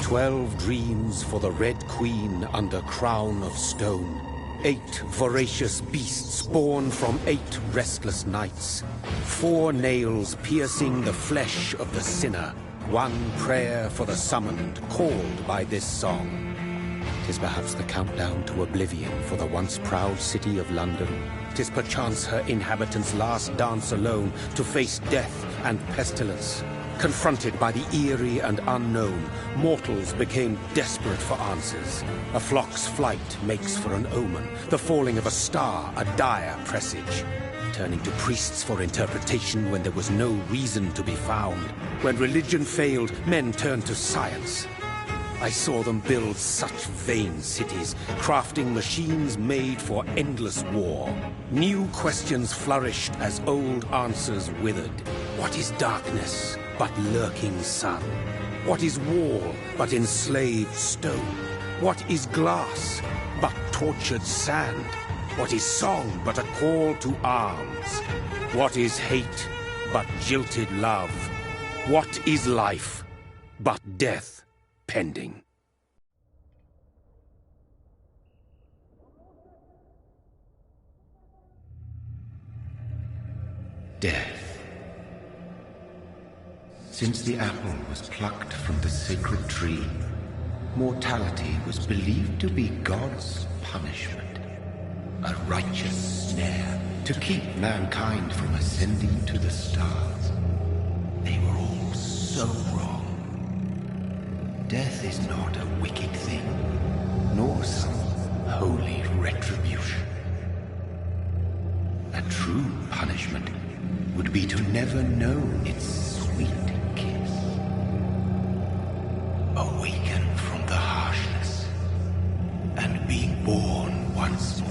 12 dreams for the Red Queen under crown of stone. 8 voracious beasts born from 8 restless nights. 4 nails piercing the flesh of the sinner. 1 prayer for the summoned, called by this song. 'Tis perhaps the countdown to oblivion for the once proud city of London. 'Tis perchance her inhabitants' last dance alone to face death and pestilence. Confronted by the eerie and unknown, mortals became desperate for answers. A flock's flight makes for an omen, the falling of a star a dire presage. Turning to priests for interpretation when there was no reason to be found. When religion failed, men turned to science. I saw them build such vain cities, crafting machines made for endless war. New questions flourished as old answers withered. What is darkness but lurking sun? What is wall but enslaved stone? What is glass but tortured sand? What is song but a call to arms? What is hate but jilted love? What is life but death pending? Death. Since the apple was plucked from the sacred tree, mortality was believed to be God's punishment. A righteous snare to keep mankind from ascending to the stars. They were all so wrong. Death is not a wicked thing, nor some holy retribution. A true punishment would be to never know its sweet kiss. Awaken from the harshness and be born once more.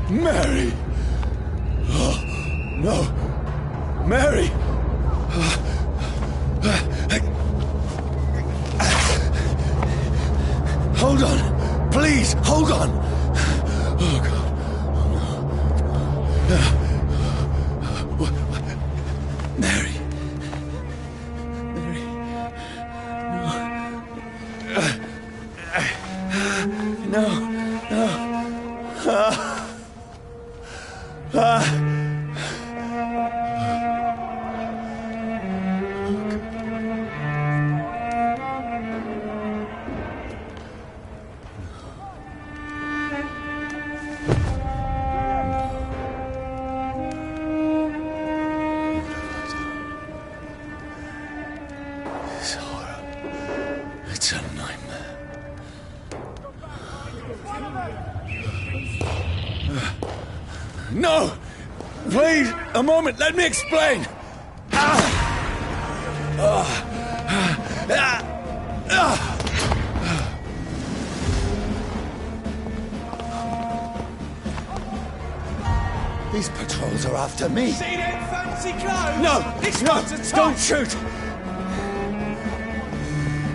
Mary! Oh, no! Mary! son! Oh, God. Mary. Mary. No. No. It's horror. It's a nightmare. No! Please, a moment, let me explain! These patrols are after me. See them fancy clothes? No! It's No! not a top. Don't shoot!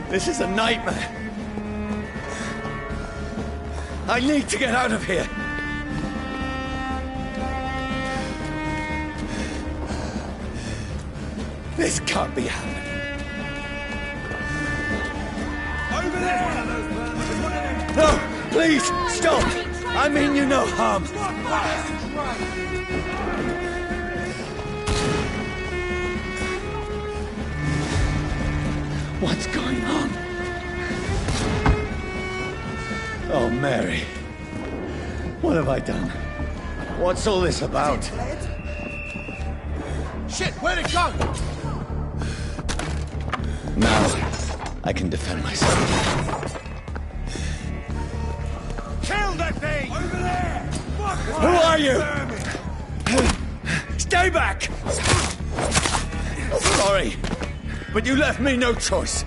This is a nightmare. I need to get out of here. This can't be happening. Over there! No! Please, stop! I mean you no harm. What's going on? Oh, Mary. What have I done? What's all this about? Shit, where'd it go? Now, I can defend myself. Kill that thing! Over there! Fuck! Who are you? Stay back! Sorry, but you left me no choice.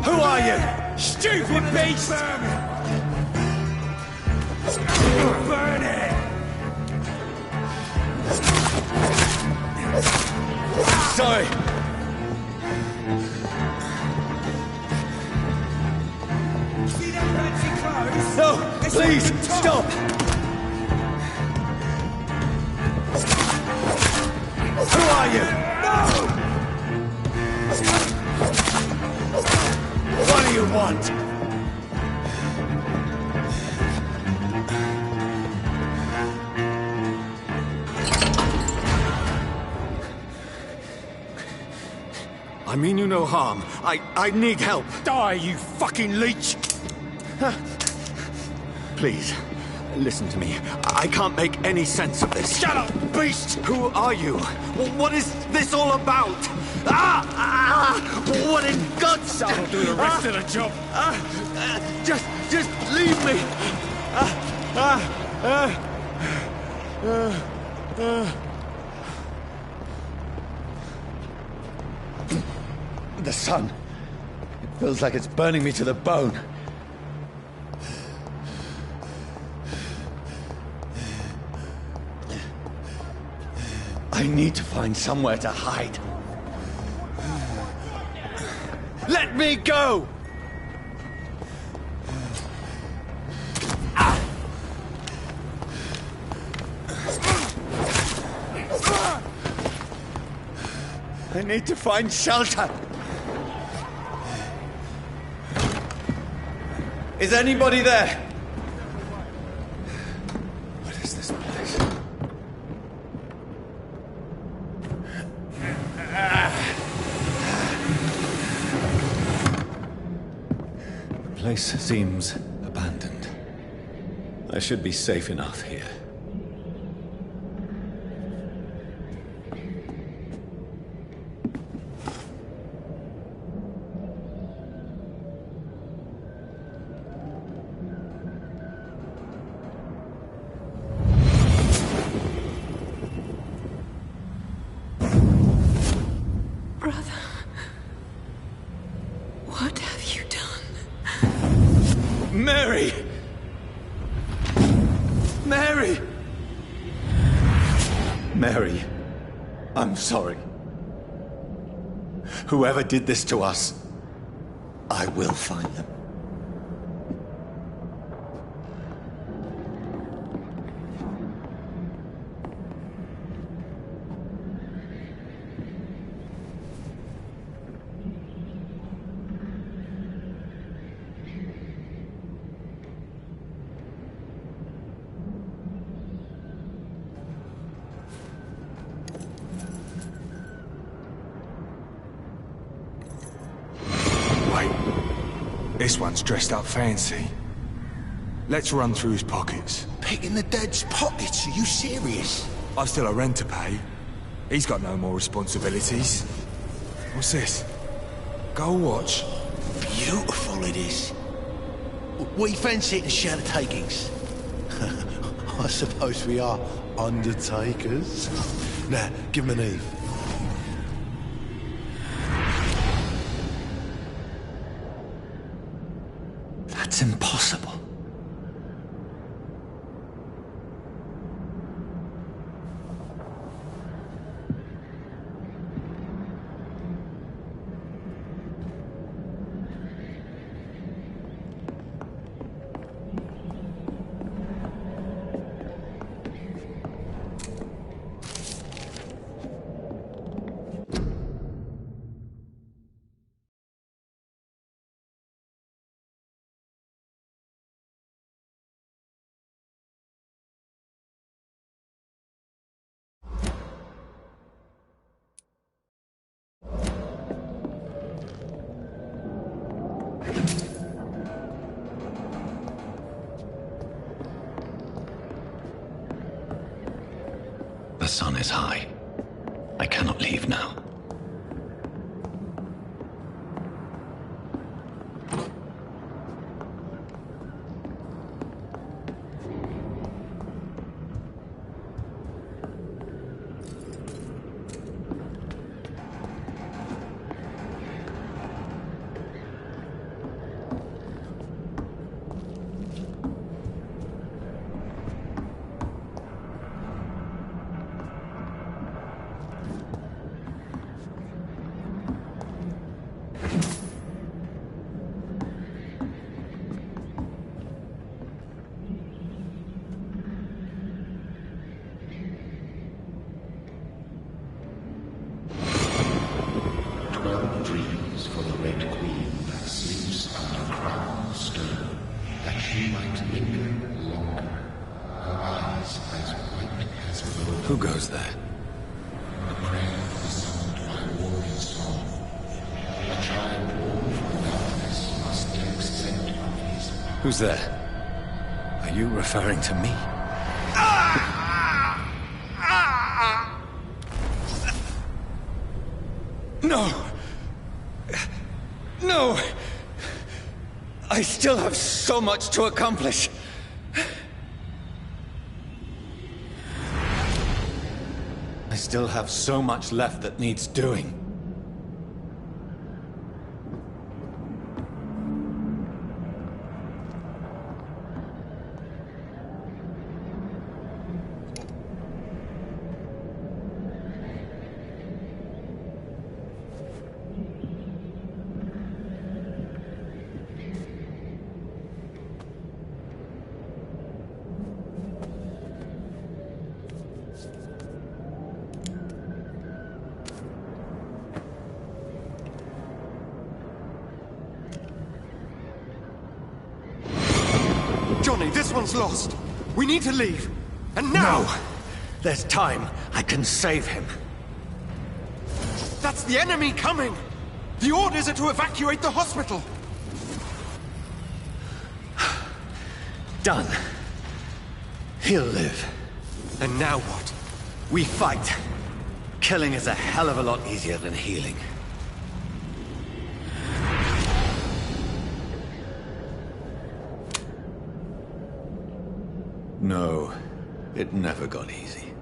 Who are you? Stupid beast! Burn it! Sorry. See them fancy clothes? No, It's please, like the top. stop! Who are you? No! What do you want? I mean you no harm. I need help. Die, you fucking leech! Please, listen to me. I can't make any sense of this. Shut up, beast! Who are you? What is this all about? What in God's name? I'll do the rest of the job. Just leave me. The sun. It feels like it's burning me to the bone. I need to find somewhere to hide. Let me go! I need to find shelter. Is anybody there? What is this place? The place seems abandoned. I should be safe enough here. Brother, what have you done? Mary! Mary! Mary, I'm sorry. Whoever did this to us, I will find them. This one's dressed up fancy. Let's run through his pockets. Picking the dead's pockets? Are you serious? I've still a rent to pay. He's got no more responsibilities. What's this? Gold watch. Beautiful it is. We fancy it and share the takings. I suppose we are undertakers. Now, give him an Eve. That's impossible. The sun is high. I cannot leave now. Dreams for the Red Queen that sleeps under crown of stone, that she might linger longer, her eyes as white as gold. Who goes there? The prayer is summoned by warrior song. A child born from darkness must take scent of his power. Who's there? Are you referring to me? No! No! I still have so much to accomplish. I still have so much left that needs doing. Johnny, this one's lost. We need to leave. And now! No! There's time. I can save him. That's the enemy coming! The orders are to evacuate the hospital! Done. He'll live. And now what? We fight. Killing is a hell of a lot easier than healing. No, it never got easy.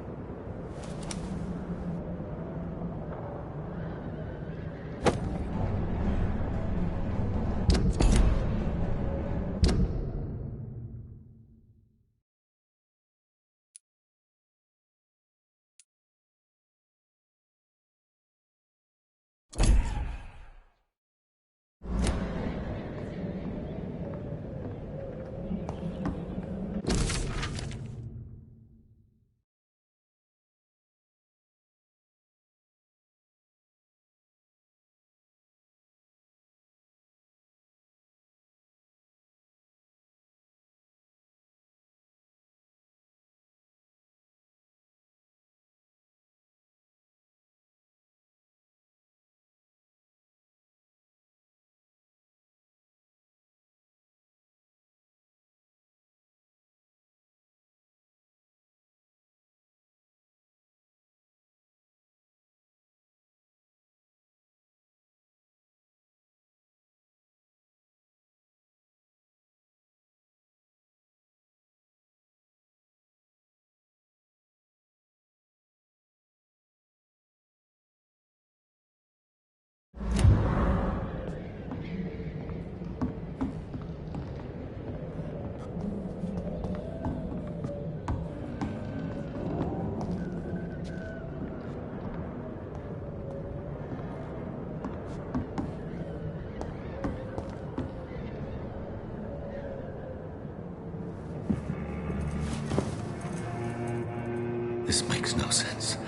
This makes no sense.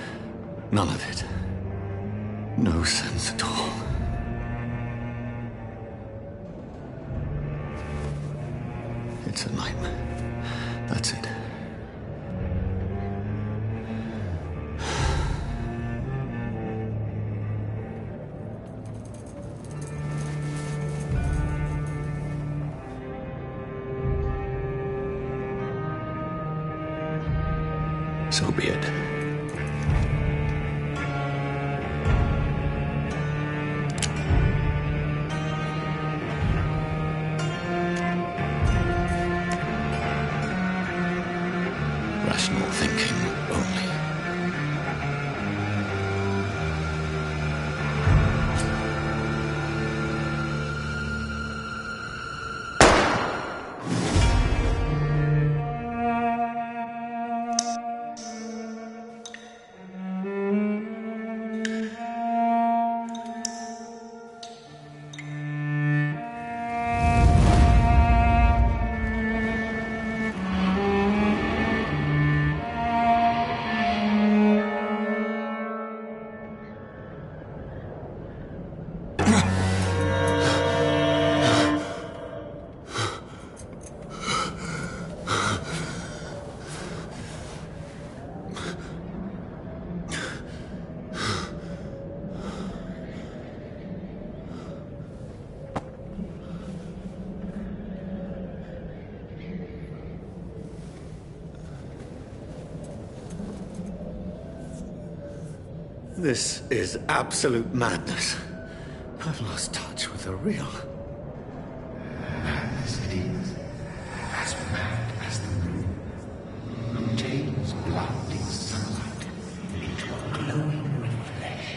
None of it. No sense at all. It's a nightmare. That's it. So be it. Rational thinking only. This is absolute madness. I've lost touch with the real. Madness it is. As mad as the moon. Contains blinding sunlight into a glowing with flesh.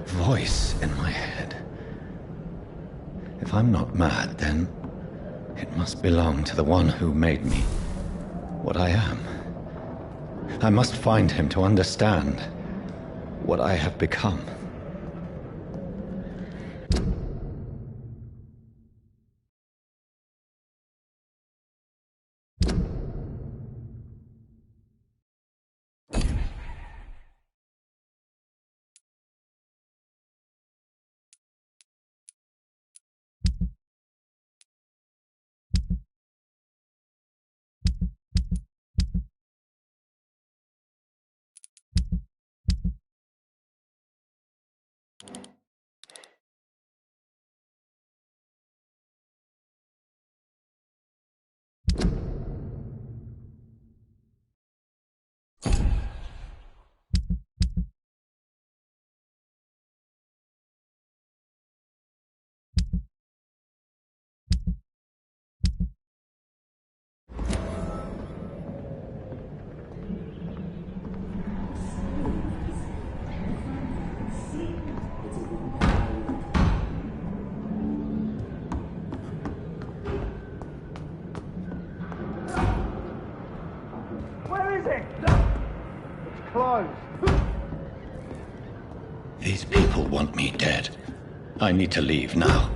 Voice in my head. If I'm not mad, then It must belong to the one who made me what I am. I must find him to understand what I have become. These people want me dead. I need to leave now.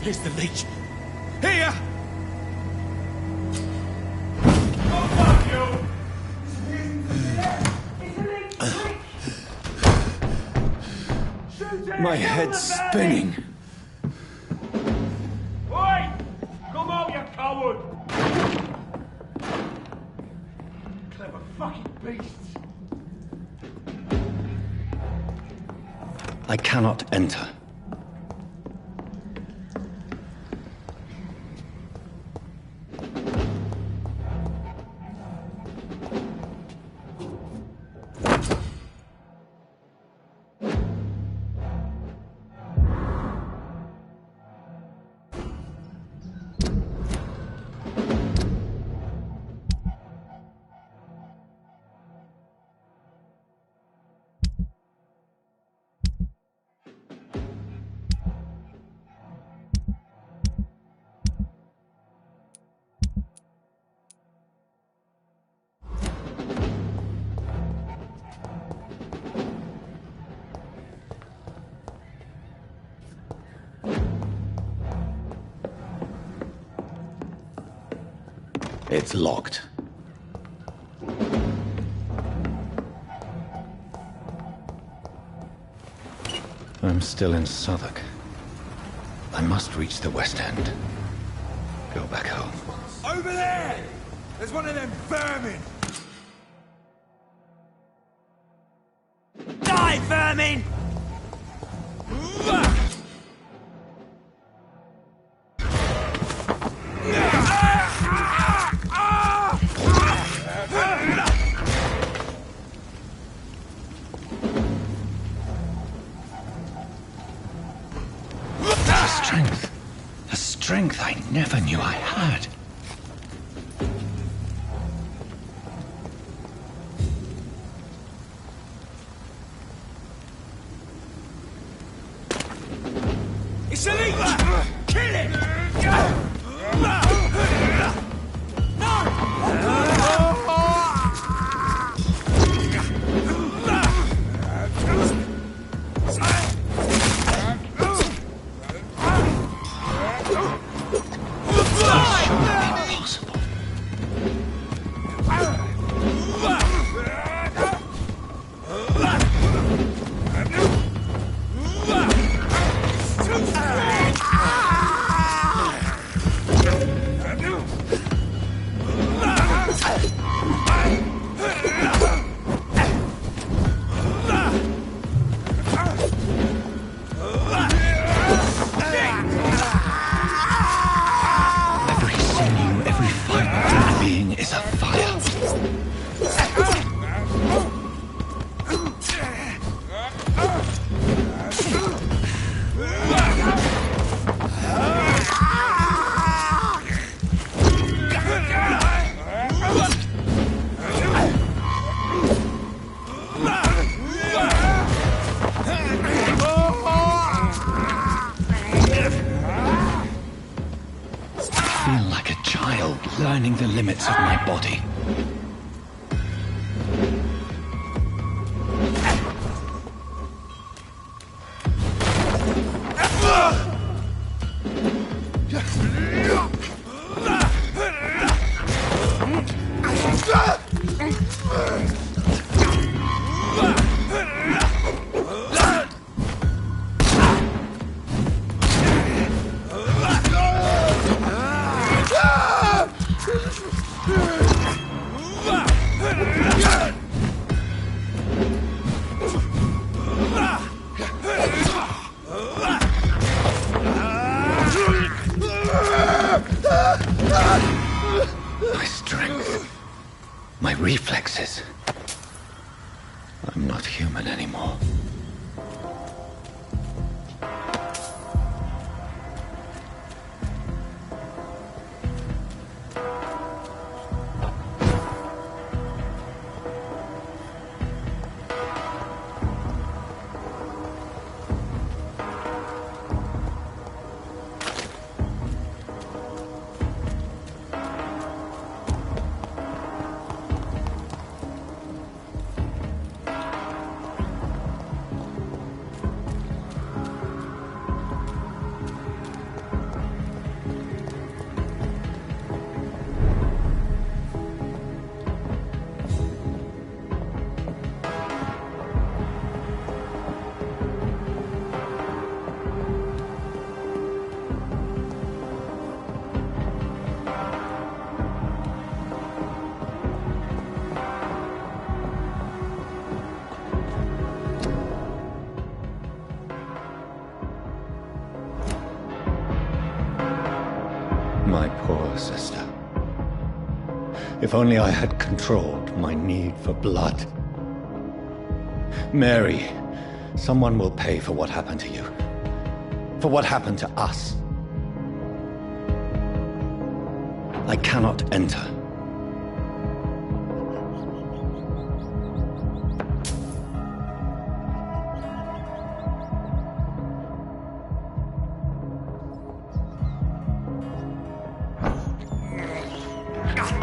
Here's the leech. Here! My head's spinning. Oi! Come out, you coward! Clever fucking beasts! I cannot enter. It's locked. I'm still in Southwark. I must reach the West End. Go back home. Over there! There's one of them vermin! Die, vermin! The strength I never knew I had. It's a leech! Kill him! is a fire. I feel like a child learning the limits of my body. My strength, my reflexes. I'm not human anymore. My poor sister. If only I had controlled my need for blood. Mary, someone will pay for what happened to you. For what happened to us. I cannot enter.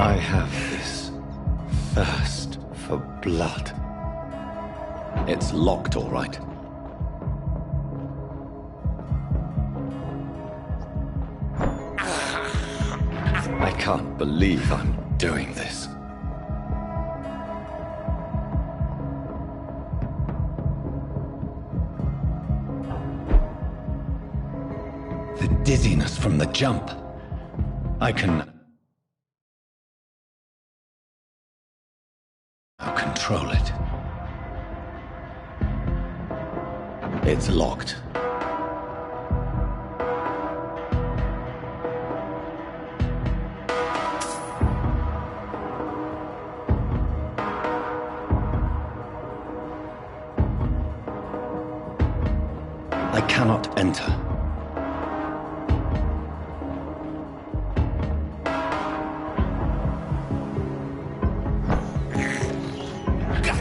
I have this thirst for blood. It's locked, all right. I can't believe I'm doing this. The dizziness from the jump. I can control it. It's locked. I cannot enter.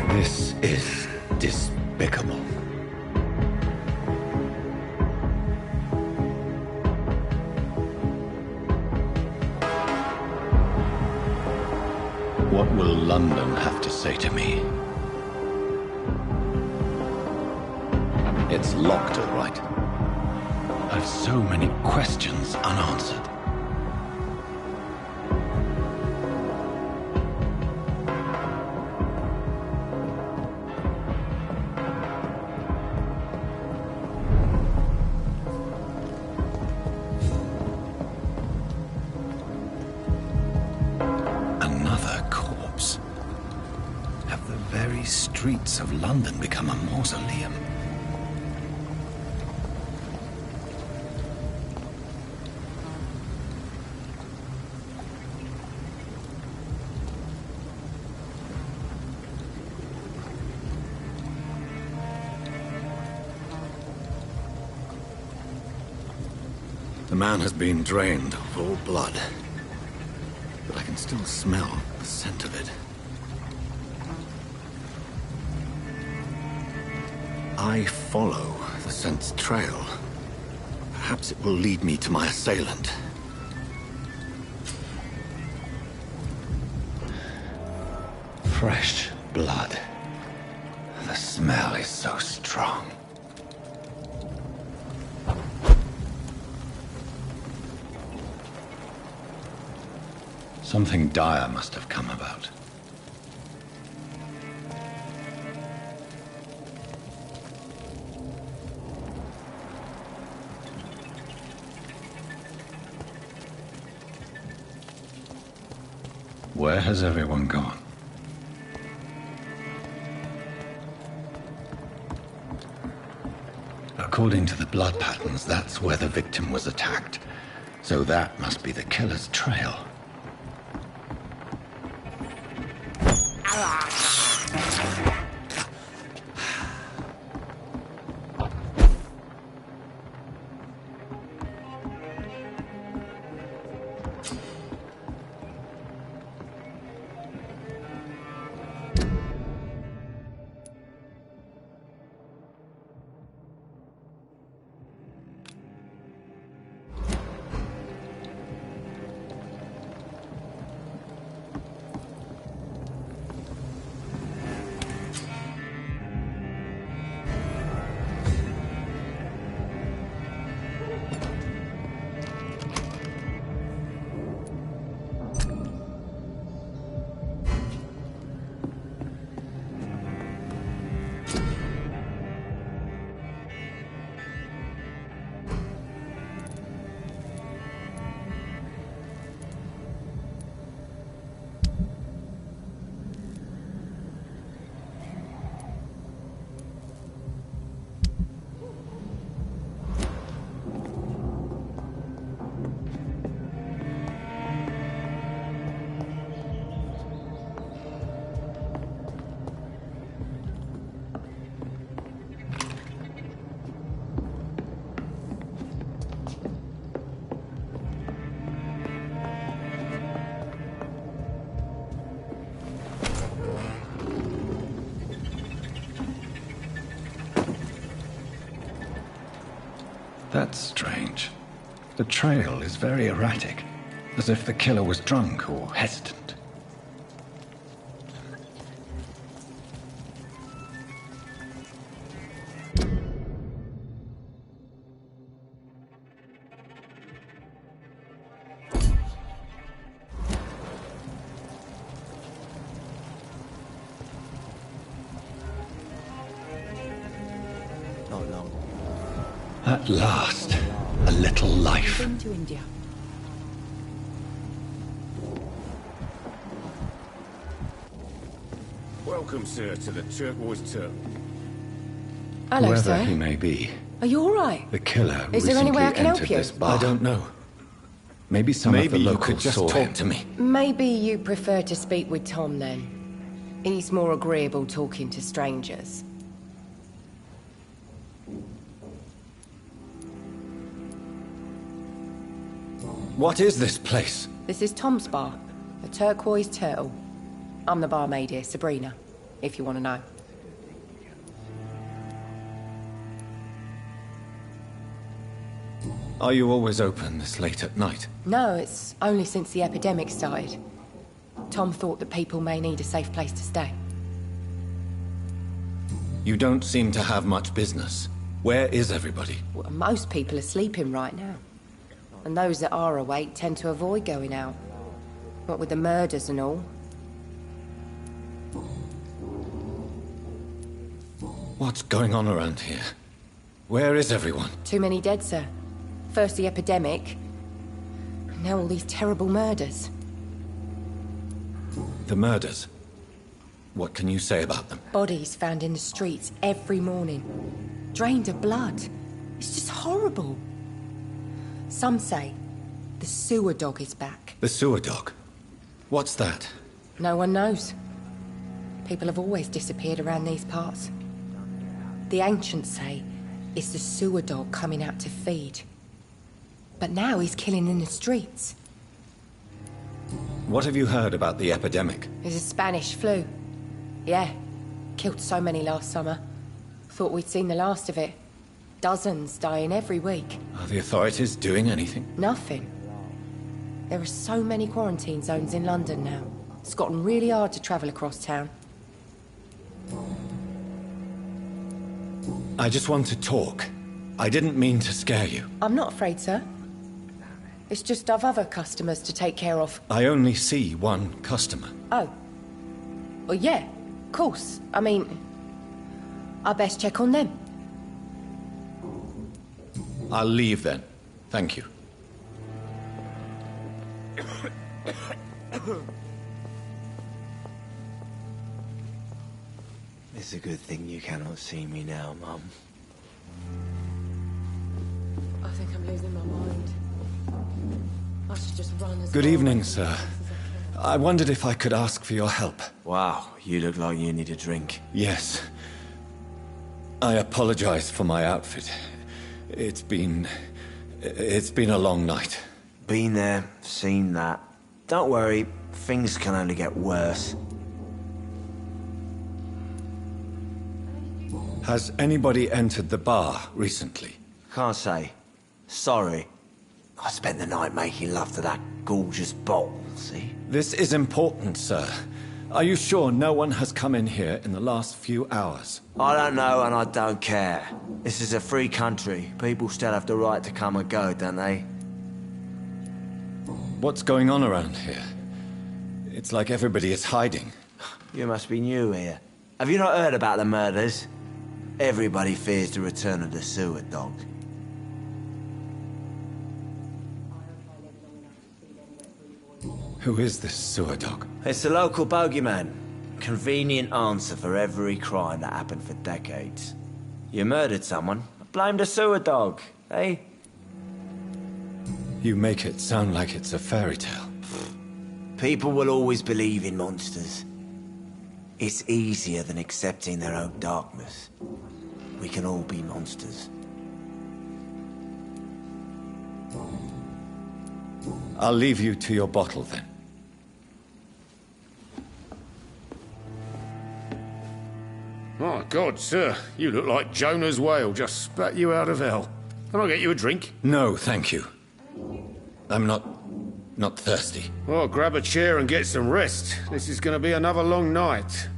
This is despicable. What will London have to say to me? It's locked, all right. I've so many questions unanswered. Streets of London become a mausoleum. man has been drained of all blood, but I can still smell the scent of it. I follow the scent's trail. Perhaps it will lead me to my assailant. Fresh blood. The smell is so strong. Something dire must have come about. Where has everyone gone? According to the blood patterns, that's where the victim was attacked. So that must be the killer's trail. That's strange. The trail is very erratic, as if the killer was drunk or hesitant. Not long. At last, a little life. Been to India. Welcome, sir, to the Turquoise Turtle. Hello, Whoever sir. he may be, Are you all right? the killer Is there any way I can help entered you? this bar. I don't know. Maybe some of the locals saw him. To me. Maybe you prefer to speak with Tom then. He's more agreeable talking to strangers. What is this place? This is Tom's bar, the Turquoise Turtle. I'm the barmaid here, Sabrina, if you want to know. Are you always open this late at night? No, it's only since the epidemic started. Tom thought that people may need a safe place to stay. You don't seem to have much business. Where is everybody? Well, most people are sleeping right now. And those that are awake tend to avoid going out. What with the murders and all. What's going on around here? Where is everyone? Too many dead, sir. First the epidemic, and now all these terrible murders. The murders? What can you say about them? Bodies found in the streets every morning. Drained of blood. It's just horrible. Some say the sewer dog is back. The sewer dog? What's that? No one knows. People have always disappeared around these parts. The ancients say it's the sewer dog coming out to feed. But now he's killing in the streets. What have you heard about the epidemic? There's a Spanish flu. Yeah. Killed so many last summer. Thought we'd seen the last of it. Dozens dying every week. Are the authorities doing anything? Nothing. There are so many quarantine zones in London now. It's gotten really hard to travel across town. I just want to talk. I didn't mean to scare you. I'm not afraid, sir. It's just I've other customers to take care of. I only see one customer. Oh. Well, yeah, of course. I mean, I best check on them. I'll leave then. Thank you. It's a good thing you cannot see me now, Mum. I think I'm losing my mind. I should just run as Good far evening, away from sir. this as I can. I wondered if I could ask for your help. Wow, you look like you need a drink. Yes. I apologize for my outfit. It's been a long night. Been there, seen that. Don't worry, things can only get worse. Has anybody entered the bar recently? Can't say. Sorry. I spent the night making love to that gorgeous bottle, see? This is important, sir. Are you sure no one has come in here in the last few hours? I don't know and I don't care. This is a free country. People still have the right to come and go, don't they? What's going on around here? It's like everybody is hiding. You must be new here. Have you not heard about the murders? Everybody fears the return of the sewer dog. Who is this sewer dog? It's the local bogeyman. Convenient answer for every crime that happened for decades. You murdered someone, blame the sewer dog, eh? You make it sound like it's a fairy tale. People will always believe in monsters. It's easier than accepting their own darkness. We can all be monsters. I'll leave you to your bottle then. My God, sir, you look like Jonah's whale just spat you out of hell. Can I get you a drink? No, thank you. I'm not thirsty. Well, grab a chair and get some rest. This is going to be another long night.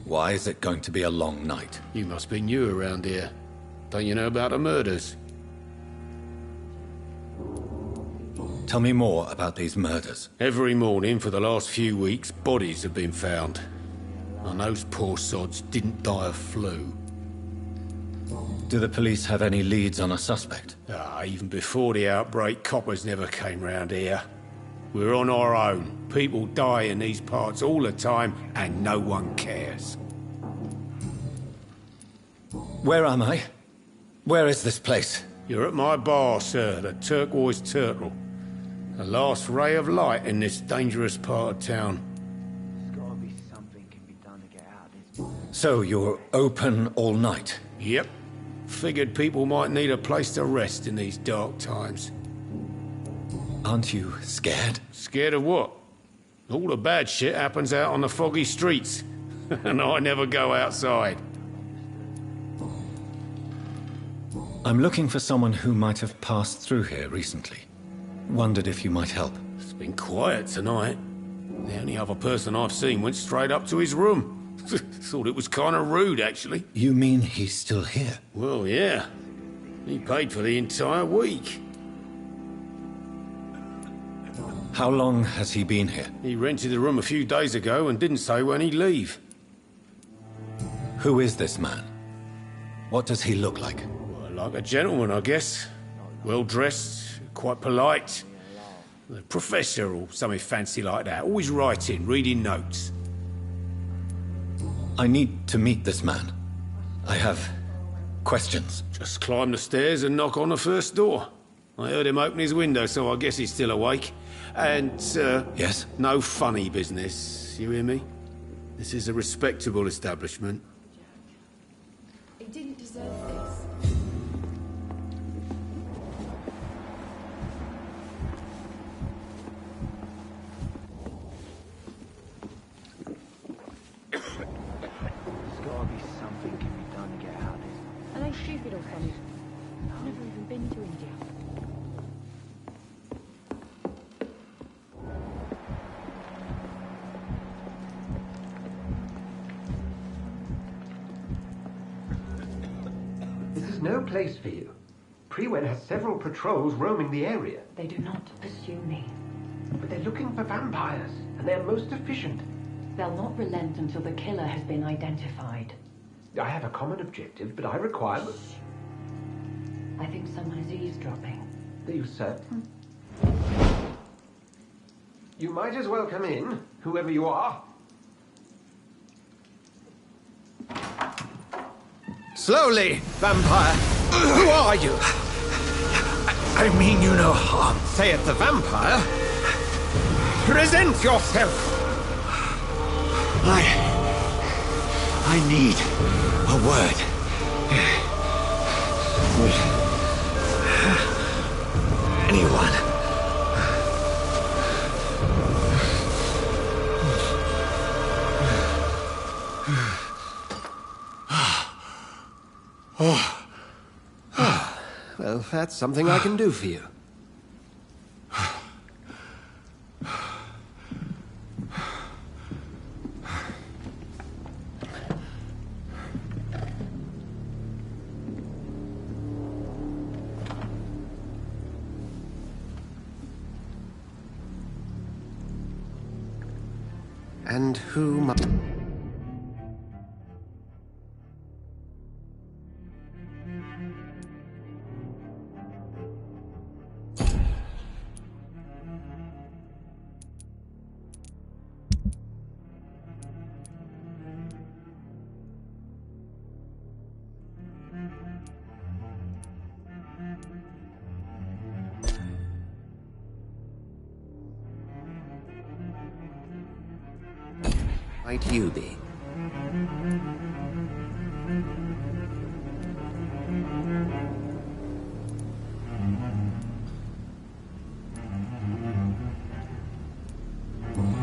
Why is it going to be a long night? You must be new around here. Don't you know about the murders? Tell me more about these murders. Every morning for the last few weeks, bodies have been found. And those poor sods didn't die of flu. Do the police have any leads on a suspect? Even before the outbreak, coppers never came round here. We're on our own. People die in these parts all the time, and no one cares. Where am I? Where is this place? You're at my bar, sir, the Turquoise Turtle. The last ray of light in this dangerous part of town. There's gotta be something can be done to get out of this. So you're open all night? Yep. Figured people might need a place to rest in these dark times. Aren't you scared? Scared of what? All the bad shit happens out on the foggy streets. And I never go outside. I'm looking for someone who might have passed through here recently. Wondered if you might help. It's been quiet tonight. The only other person I've seen went straight up to his room. Thought it was kind of rude, actually. You mean he's still here? Well, yeah. He paid for the entire week. How long has he been here? He rented the room a few days ago and didn't say when he'd leave. Who is this man? What does he look like? Well, like a gentleman, I guess. Well-dressed, quite polite. A professor or something fancy like that. Always writing, reading notes. I need to meet this man. I have questions. Just climb the stairs and knock on the first door. I heard him open his window, so I guess he's still awake. And, sir... Yes? No funny business, you hear me? This is a respectable establishment. He didn't deserve deserve this. There's gotta be something can be done to get out of this. Are they stupid or something? I've never even been to India. This is no place for you. Prewen has several patrols roaming the area. They do not pursue me. But they're looking for vampires, and they're most efficient. They'll not relent until the killer has been identified. I have a common objective, but I require... I think someone is eavesdropping. Are you certain? You might as well come in, whoever you are. Slowly, vampire. Who are you? I mean you no harm. Saith the vampire. Present yourself. I need a word. Anyone. Well, that's something I can do for you. And who might... might you be?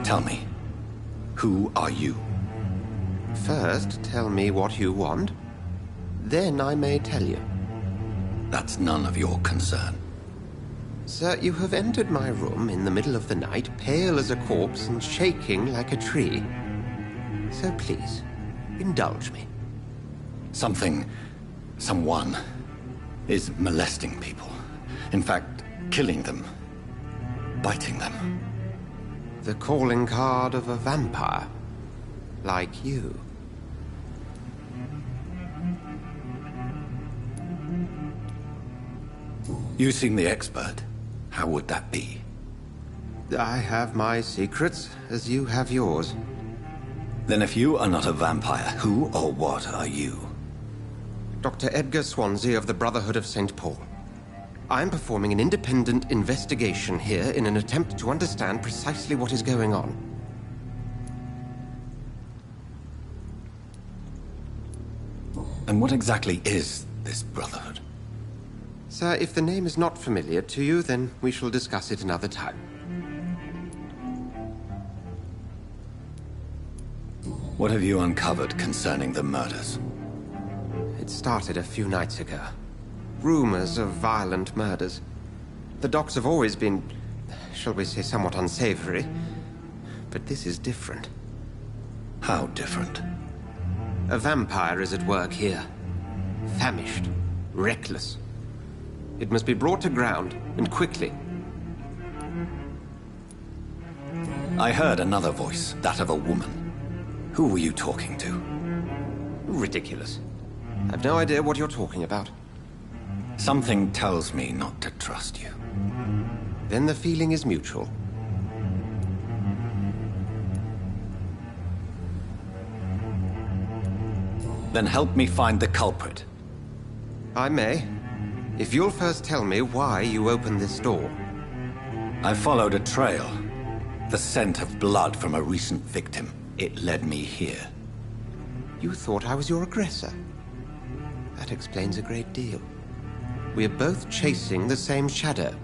Tell me, who are you? First, tell me what you want. Then I may tell you. That's none of your concern. Sir, you have entered my room in the middle of the night, pale as a corpse and shaking like a tree. So please, indulge me. Someone is molesting people. In fact, killing them. Biting them. The calling card of a vampire. Like you. You seem the expert. How would that be? I have my secrets, as you have yours. Then if you are not a vampire, who or what are you? Dr. Edgar Swansea of the Brotherhood of St. Paul. I'm performing an independent investigation here in an attempt to understand precisely what is going on. And what exactly is this Brotherhood? Sir, if the name is not familiar to you, then we shall discuss it another time. What have you uncovered concerning the murders? It started a few nights ago. Rumors of violent murders. The docks have always been, shall we say, somewhat unsavory. But this is different. How different? A vampire is at work here. Famished. Reckless. It must be brought to ground, and quickly. I heard another voice, that of a woman. Who were you talking to? Ridiculous. I've no idea what you're talking about. Something tells me not to trust you. Then the feeling is mutual. Then help me find the culprit. I may. If you'll first tell me why you opened this door. I followed a trail. The scent of blood from a recent victim. It led me here. You thought I was your aggressor? That explains a great deal. We're both chasing the same shadow.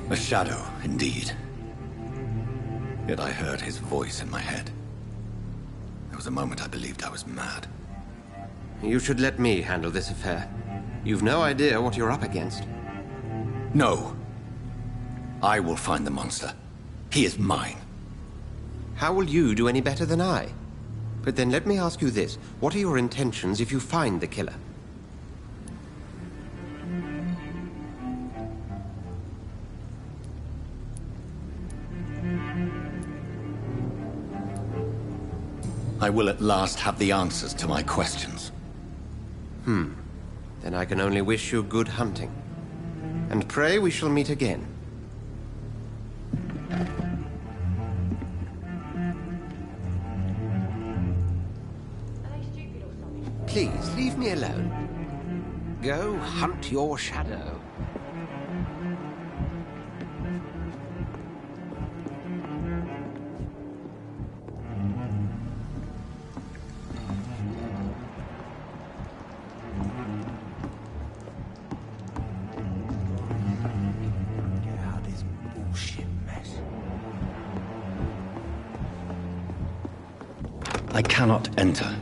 A shadow, indeed. Yet I heard his voice in my head. There was a moment I believed I was mad. You should let me handle this affair. You've no idea what you're up against. No. I will find the monster. He is mine. How will you do any better than I? But then let me ask you this. What are your intentions if you find the killer? I will at last have the answers to my questions. Then I can only wish you good hunting. And pray we shall meet again. Please, leave me alone. Go hunt your shadow. I cannot enter.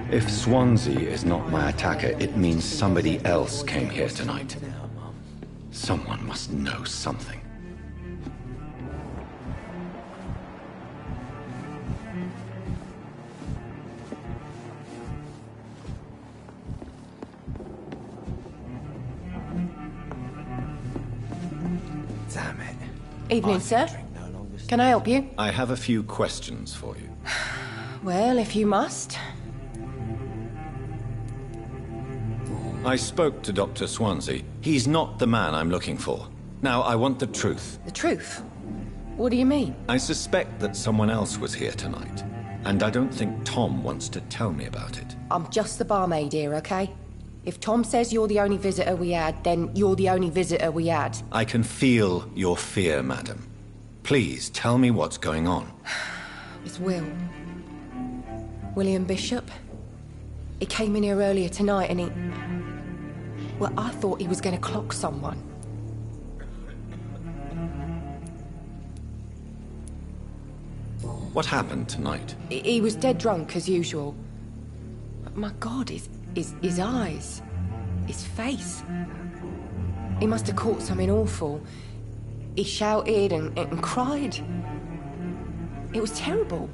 If Swansea is not my attacker, it means somebody else came here tonight. Someone must know something. Damn it. Evening, sir. Can I help you? I have a few questions for you. Well, if you must. I spoke to Dr. Swansea. He's not the man I'm looking for. Now, I want the truth. The truth? What do you mean? I suspect that someone else was here tonight. And I don't think Tom wants to tell me about it. I'm just the barmaid here, okay? If Tom says you're the only visitor we had, then you're the only visitor we had. I can feel your fear, madam. Please, tell me what's going on. It's Will. William Bishop. He came in here earlier tonight and he... Well, I thought he was going to clock someone. What happened tonight? He was dead drunk, as usual. But my God, his eyes. His face. He must have caught something awful. He shouted and cried. It was terrible.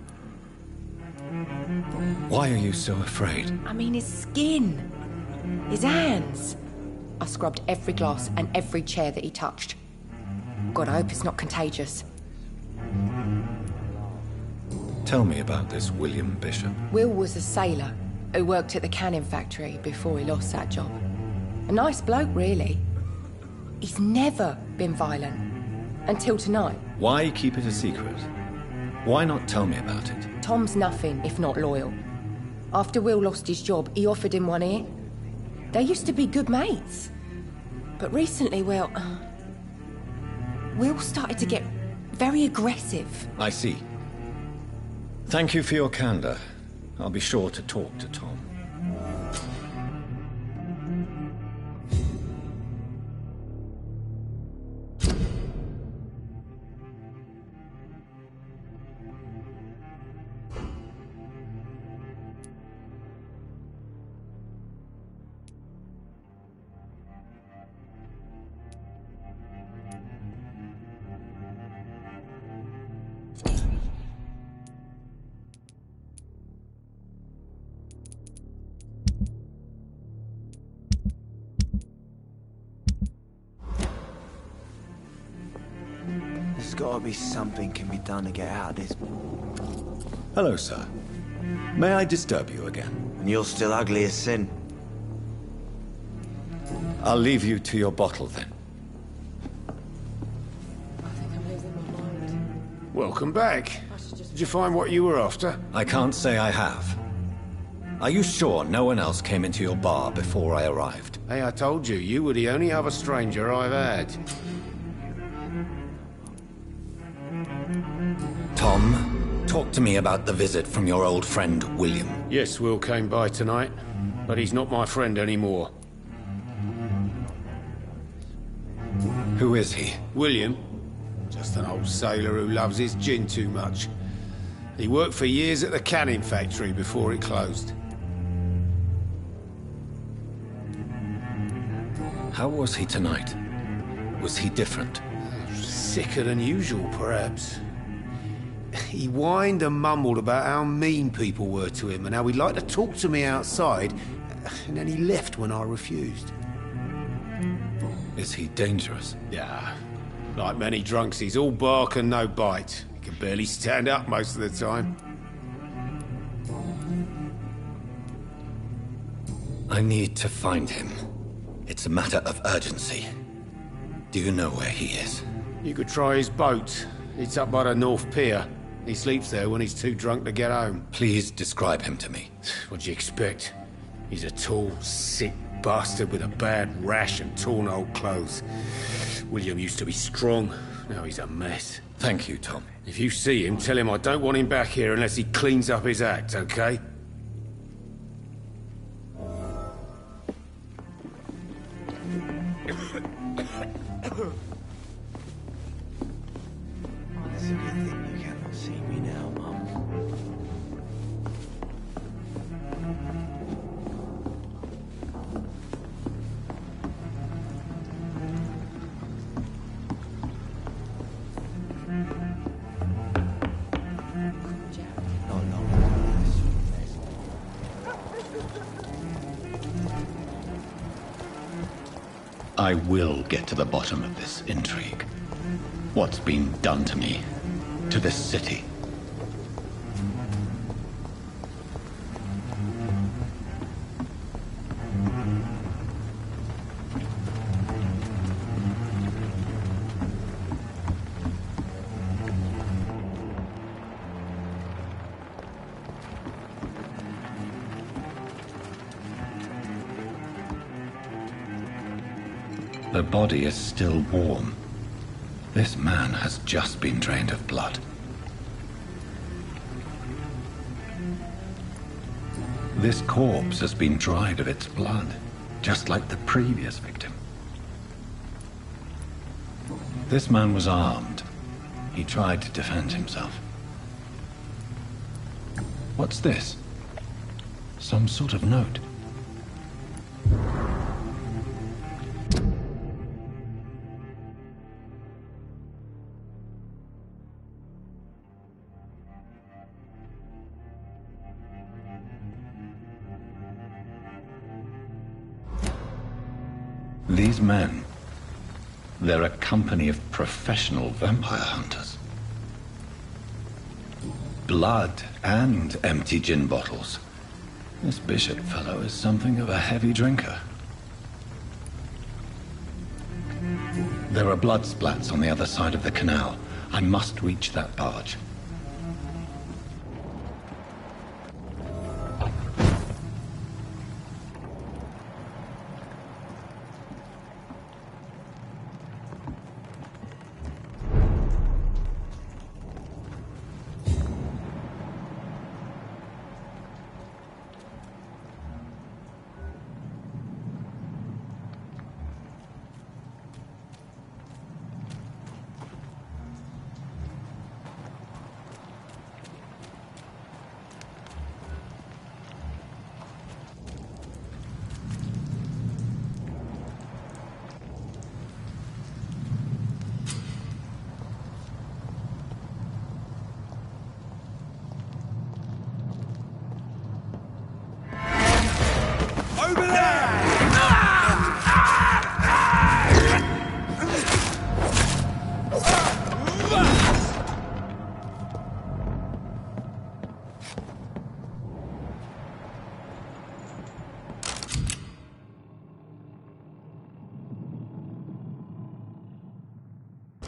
Why are you so afraid? I mean, his skin. His hands. I scrubbed every glass and every chair that he touched. God, I hope it's not contagious. Tell me about this William Bishop. Will was a sailor who worked at the canning factory before he lost that job. A nice bloke, really. He's never been violent. Until tonight. Why keep it a secret? Why not tell me about it? Tom's nothing if not loyal. After Will lost his job, he offered him one ear. They used to be good mates. But recently, well... Will started to get very aggressive. I see. Thank you for your candor. I'll be sure to talk to Tom. There's gotta be something can be done to get out of this. Hello, sir. May I disturb you again? And you're still ugly as sin. I'll leave you to your bottle, then. I think I'm losing my mind. Welcome back. I should just Did you find what you were after? I can't say I have. Are you sure no one else came into your bar before I arrived? Hey, I told you, you were the only other stranger I've had. Tom, talk to me about the visit from your old friend, William. Yes, Will came by tonight, but he's not my friend anymore. Who is he? William? Just an old sailor who loves his gin too much. He worked for years at the canning factory before it closed. How was he tonight? Was he different? Sicker than usual, perhaps. He whined and mumbled about how mean people were to him and how he'd like to talk to me outside, and then he left when I refused. Is he dangerous? Yeah. Like many drunks, he's all bark and no bite. He can barely stand up most of the time. I need to find him. It's a matter of urgency. Do you know where he is? You could try his boat. It's up by the North Pier. He sleeps there when he's too drunk to get home. Please describe him to me. What do you expect? He's a tall, sick bastard with a bad rash and torn old clothes. William used to be strong. Now he's a mess. Thank you, Tom. If you see him, tell him I don't want him back here unless he cleans up his act, okay? It's a good thing you cannot see me now, Mum. I will get to the bottom of this intrigue. What's been done to me, to this city? The body is still warm. This man has just been drained of blood. This corpse has been dried of its blood, just like the previous victim. This man was armed. He tried to defend himself. What's this? Some sort of note. These men, they're a company of professional vampire hunters. Blood and empty gin bottles. This Bishop fellow is something of a heavy drinker. There are blood splats on the other side of the canal. I must reach that barge.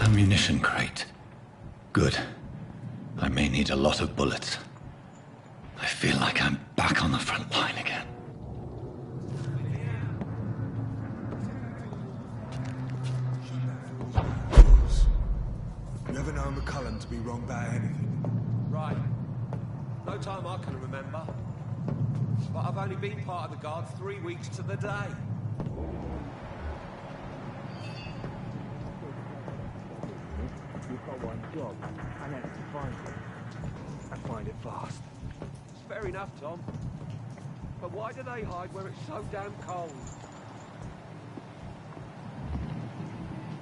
Ammunition crate. Good. I may need a lot of bullets. I feel like I'm back on the front line again. Never known McCullum to be wrong about anything. Right. No time I can remember. But I've only been part of the Guard 3 weeks to the day. You've got one job, and that's to find it. And find it fast. It's fair enough, Tom. But why do they hide where it's so damn cold?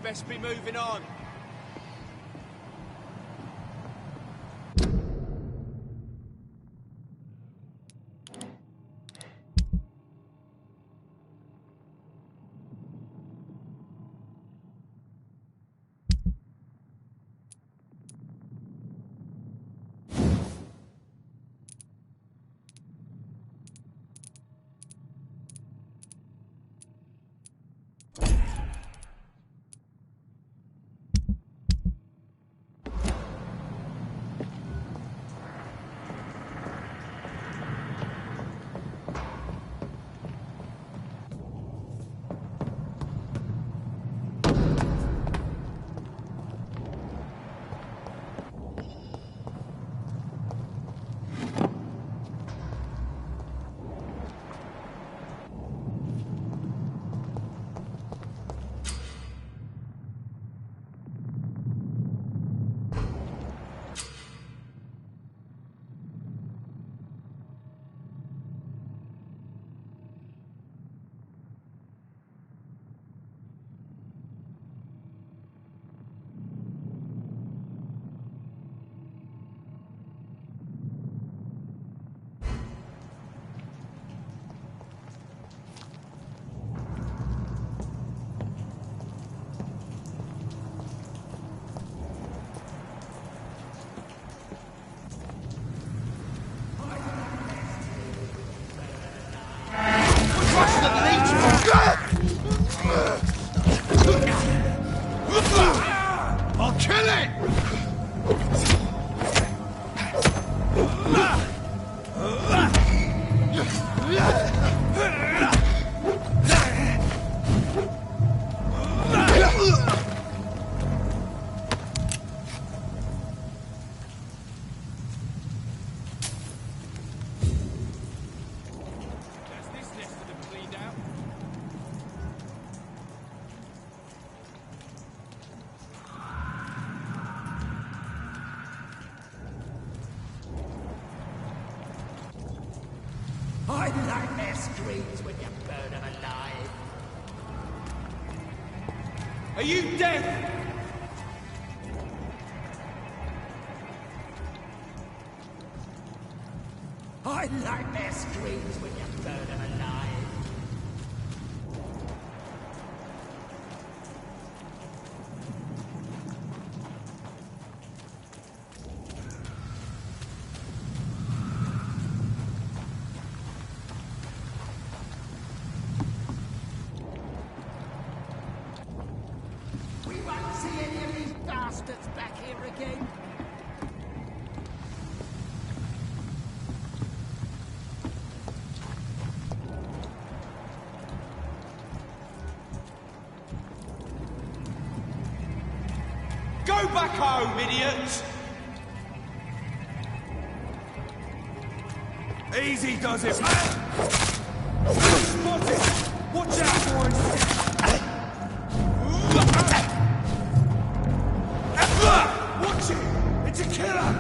Best be moving on. I'll kill it! I like their screams when you burn them alive. Are you dead? I like their screams when you burn them alive. We won't see any of these bastards back here again. Go back home, idiots! Easy does it. Spotted! Watch out, boys! Watch it! It's a killer!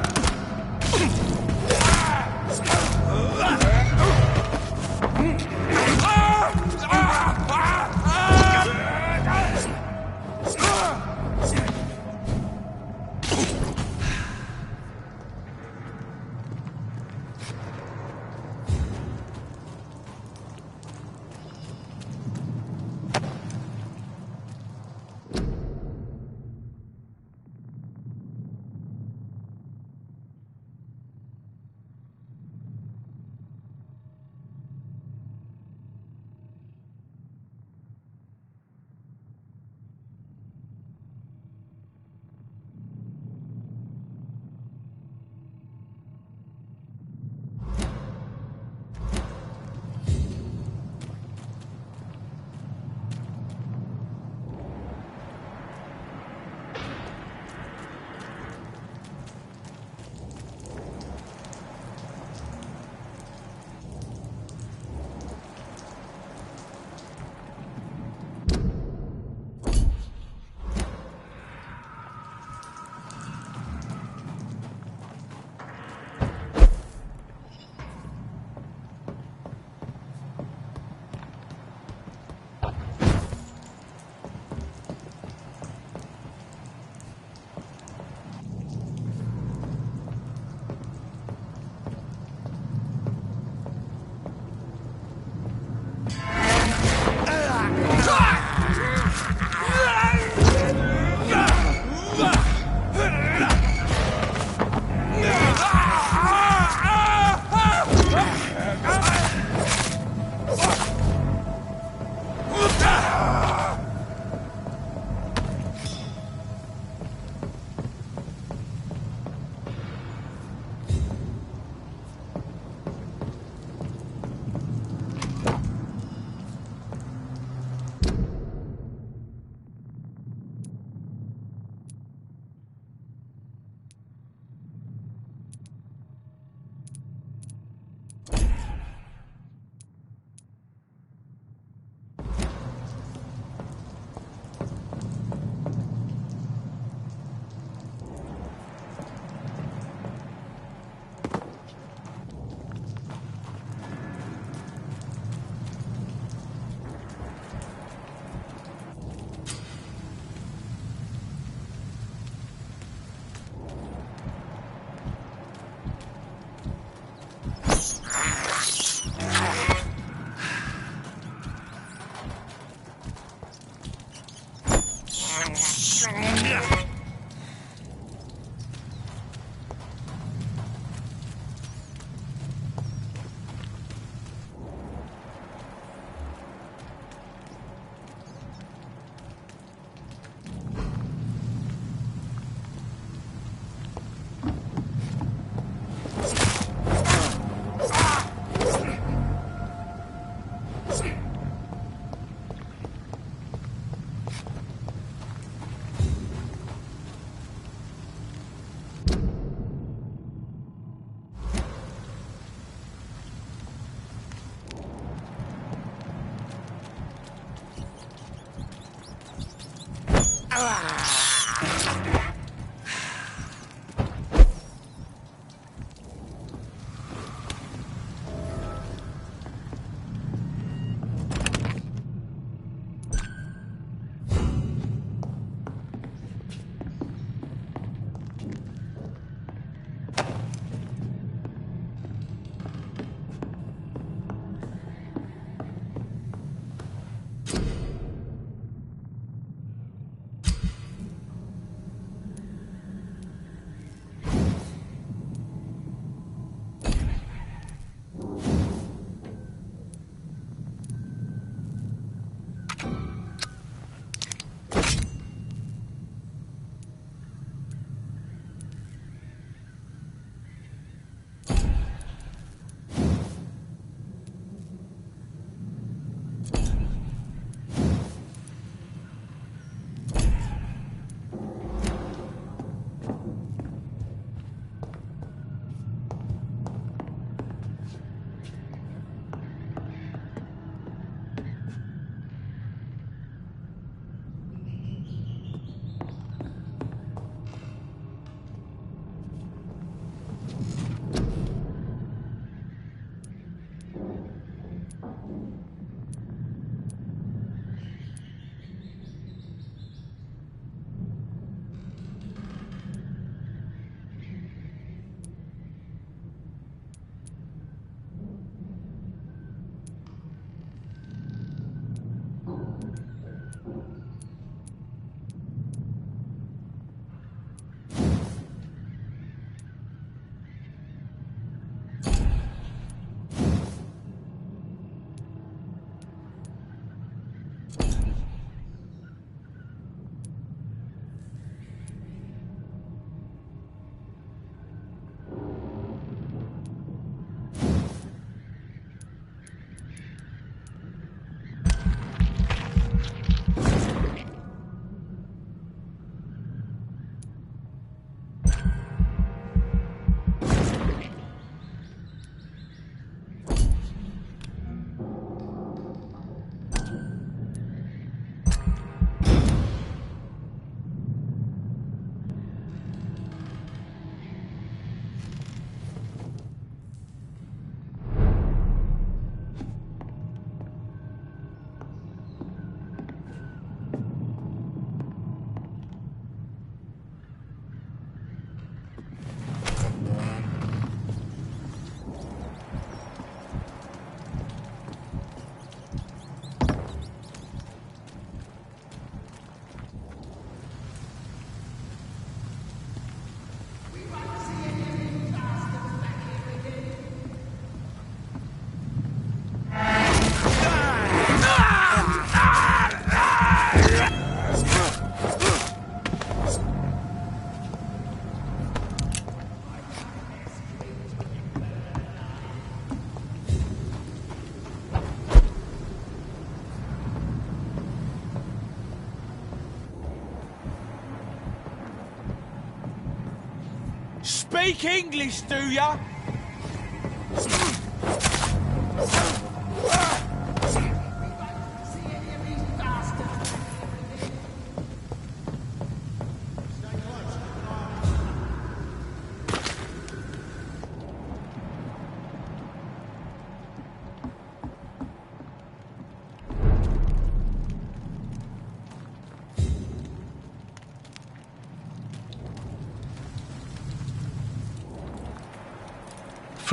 Speak English, do ya?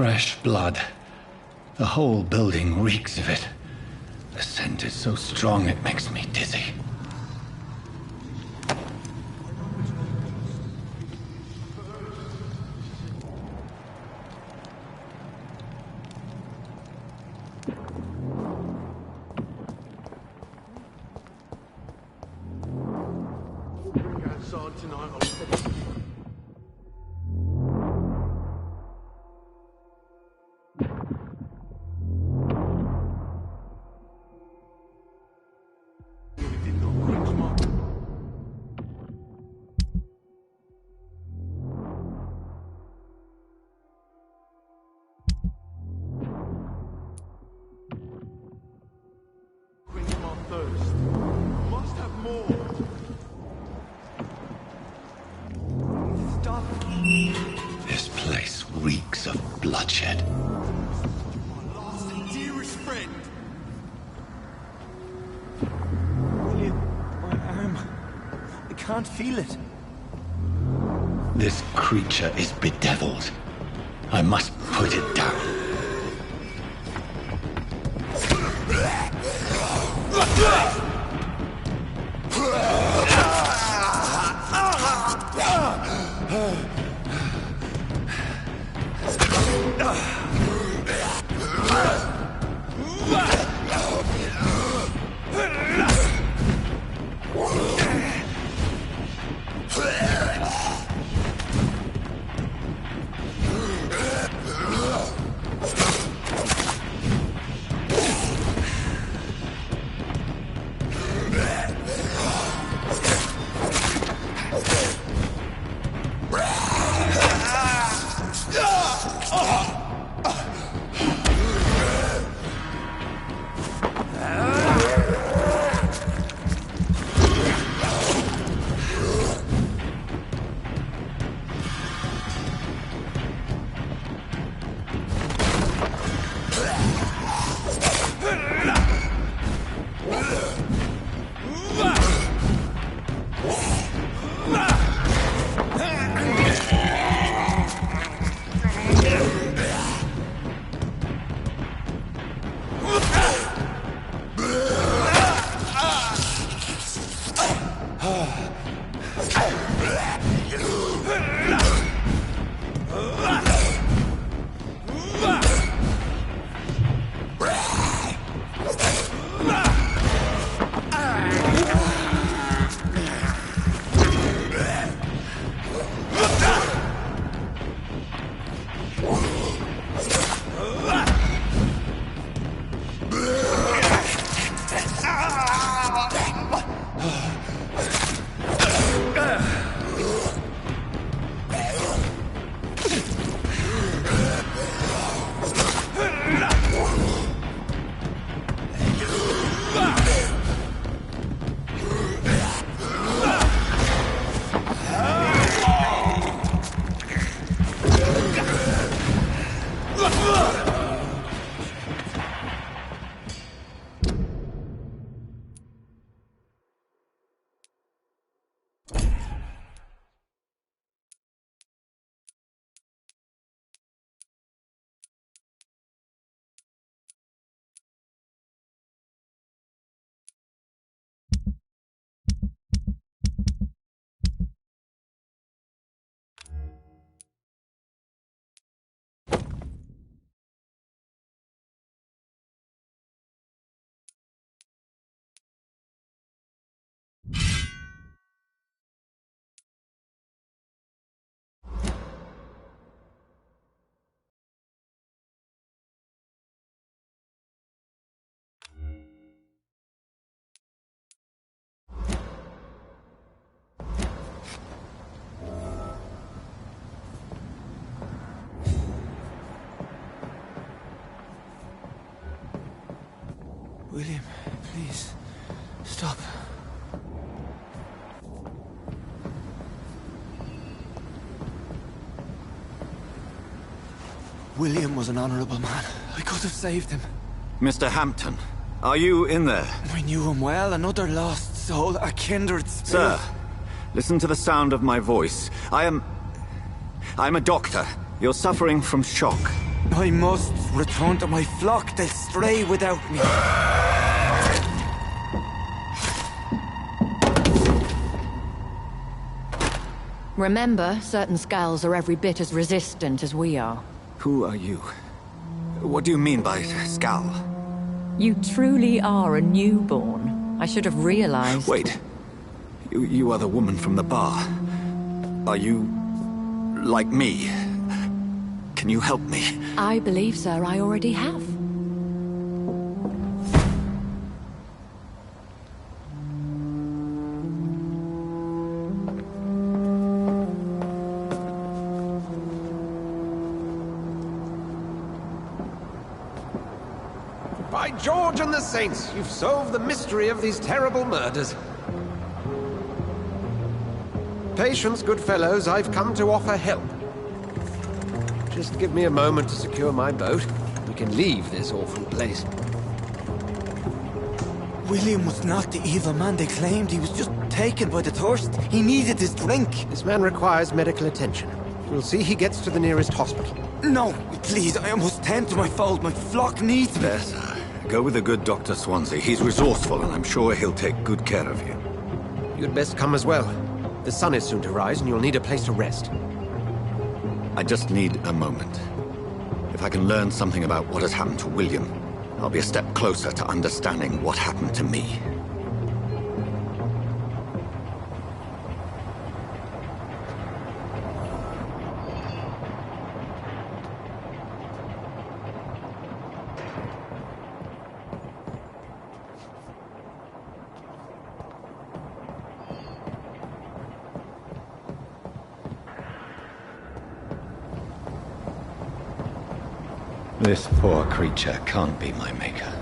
Fresh blood. The whole building reeks of it. The scent is so strong it makes me dizzy. outside tonight, I'll tell you. This place reeks of bloodshed. My last and dearest friend. William, my arm. I can't feel it. This creature is bedeviled. I must put it down. William, please, stop. William was an honorable man. I could have saved him. Mr. Hampton, are you in there? I knew him well, another lost soul, a kindred spirit. Sir, listen to the sound of my voice. I'm a doctor. You're suffering from shock. I must return to my flock. They'll stray without me. Remember, certain skulls are every bit as resistant as we are. Who are you? What do you mean by skull? You truly are a newborn. I should have realized. Wait. You are the woman from the bar. Are you... like me? Can you help me? I believe, sir, I already have. By George and the Saints, you've solved the mystery of these terrible murders. Patience, good fellows, I've come to offer help. Just give me a moment to secure my boat. We can leave this awful place. William was not the evil man they claimed. He was just taken by the thirst. He needed his drink. This man requires medical attention. We'll see he gets to the nearest hospital. No, please, I must tend to my fold. My flock needs me. Yes, sir. Go with the good Dr. Swansea. He's resourceful, and I'm sure he'll take good care of you. You'd best come as well. The sun is soon to rise, and you'll need a place to rest. I just need a moment. If I can learn something about what has happened to William, I'll be a step closer to understanding what happened to me. This poor creature can't be my maker.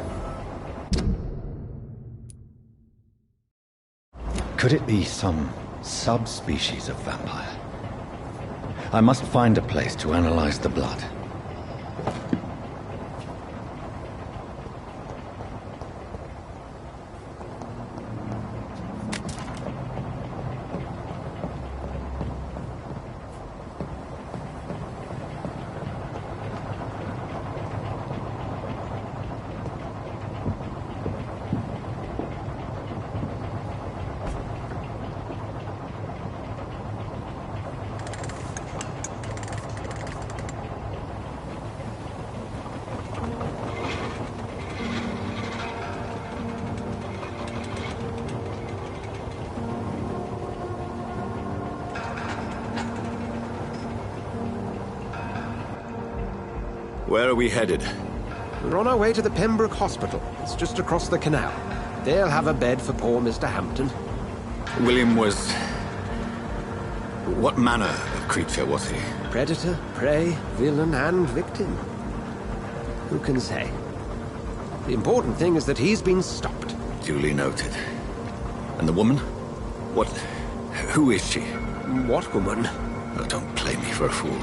Could it be some subspecies of vampire? I must find a place to analyze the blood. Where are we headed? We're on our way to the Pembroke Hospital. It's just across the canal. They'll have a bed for poor Mr. Hampton. William was... what manner of creature was he? Predator, prey, villain, and victim. Who can say? The important thing is that he's been stopped. Duly noted. And the woman? What... who is she? What woman? Oh, don't play me for a fool.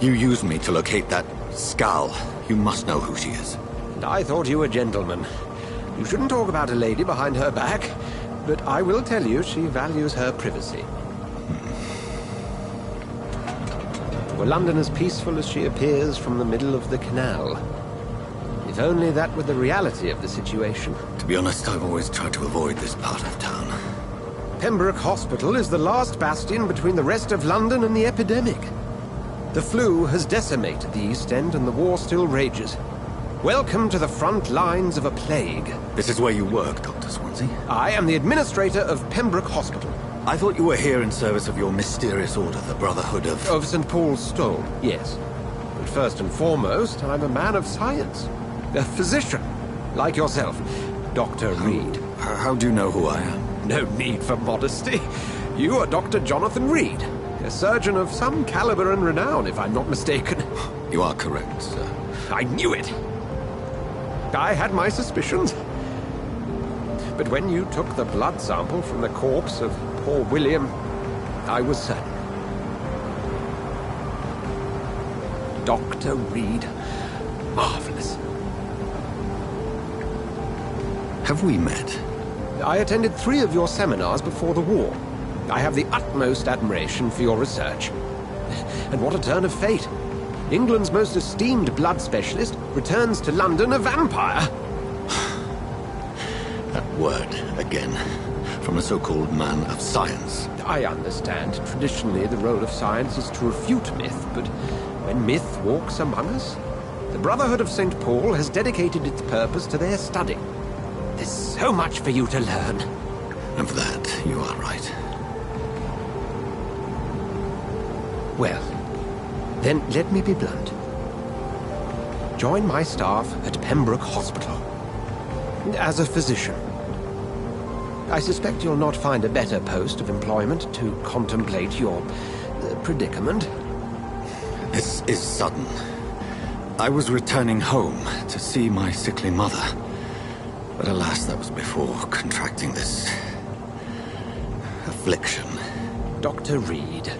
You used me to locate that skull. You must know who she is. And I thought you a gentleman. You shouldn't talk about a lady behind her back, but I will tell you she values her privacy. Were London as peaceful as she appears from the middle of the canal? If only that were the reality of the situation. To be honest, I've always tried to avoid this part of town. Pembroke Hospital is the last bastion between the rest of London and the epidemic. The flu has decimated the East End and the war still rages. Welcome to the front lines of a plague. This is where you work, Dr. Swansea? I am the administrator of Pembroke Hospital. I thought you were here in service of your mysterious order, the Brotherhood of... Of St. Paul's Stone, yes. But first and foremost, I'm a man of science. A physician, like yourself, Dr. Reed. How do you know who I am? No need for modesty. You are Dr. Jonathan Reed. A surgeon of some caliber and renown, if I'm not mistaken. You are correct, sir. I knew it! I had my suspicions. But when you took the blood sample from the corpse of poor William, I was certain. Dr. Reed. Marvelous. Have we met? I attended 3 of your seminars before the war. I have the utmost admiration for your research. And what a turn of fate. England's most esteemed blood specialist returns to London a vampire. That word, again. From a so-called man of science. I understand. Traditionally, the role of science is to refute myth, but when myth walks among us, the Brotherhood of St. Paul has dedicated its purpose to their study. There's so much for you to learn. Of that, you are right. Well, then let me be blunt. Join my staff at Pembroke Hospital. As a physician. I suspect you'll not find a better post of employment to contemplate your predicament. This is sudden. I was returning home to see my sickly mother. But alas, that was before contracting this affliction. Dr. Reed,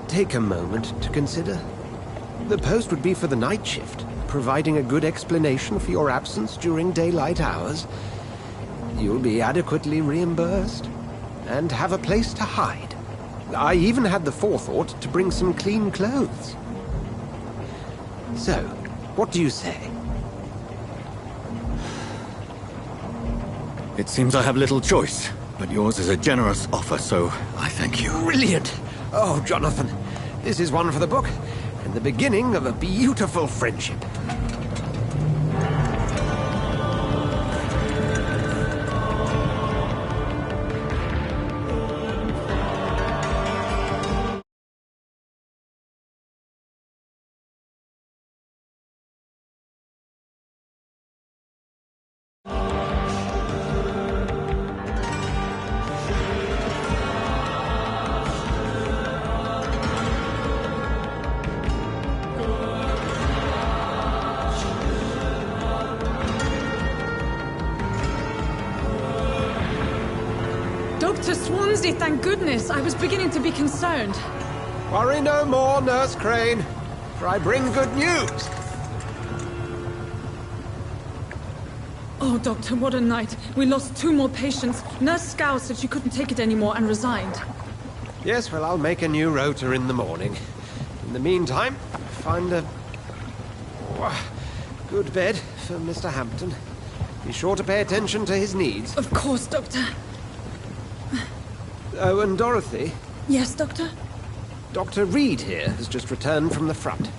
take a moment to consider. The post would be for the night shift, providing a good explanation for your absence during daylight hours. You'll be adequately reimbursed, and have a place to hide. I even had the forethought to bring some clean clothes. So, what do you say? It seems I have little choice, but yours is a generous offer, so I thank you. Brilliant! Oh, Jonathan, this is one for the book, and the beginning of a beautiful friendship. Dr. Swansea, thank goodness. I was beginning to be concerned. Worry no more, Nurse Crane, for I bring good news. Oh, Doctor, what a night. We lost 2 more patients. Nurse Scow said she couldn't take it anymore and resigned. Yes, well, I'll make a new rota in the morning. In the meantime, find a good bed for Mr. Hampton. Be sure to pay attention to his needs. Of course, Doctor. Oh, and Dorothy? Yes, Doctor? Dr. Reed here has just returned from the front.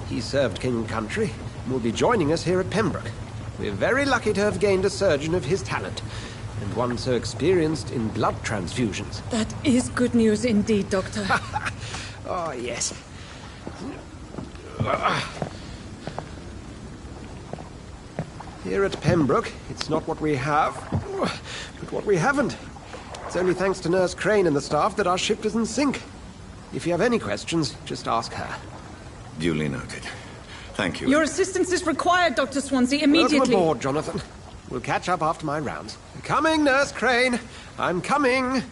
He served King and Country and will be joining us here at Pembroke. We're very lucky to have gained a surgeon of his talent, and one so experienced in blood transfusions. That is good news indeed, Doctor. Oh, yes. Here at Pembroke, it's not what we have, but what we haven't. It's only thanks to Nurse Crane and the staff that our ship is in sync. If you have any questions, just ask her. Duly noted. Thank you. Your assistance is required, Dr. Swansea, immediately. Welcome aboard, Jonathan. We'll catch up after my rounds. Coming, Nurse Crane. I'm coming.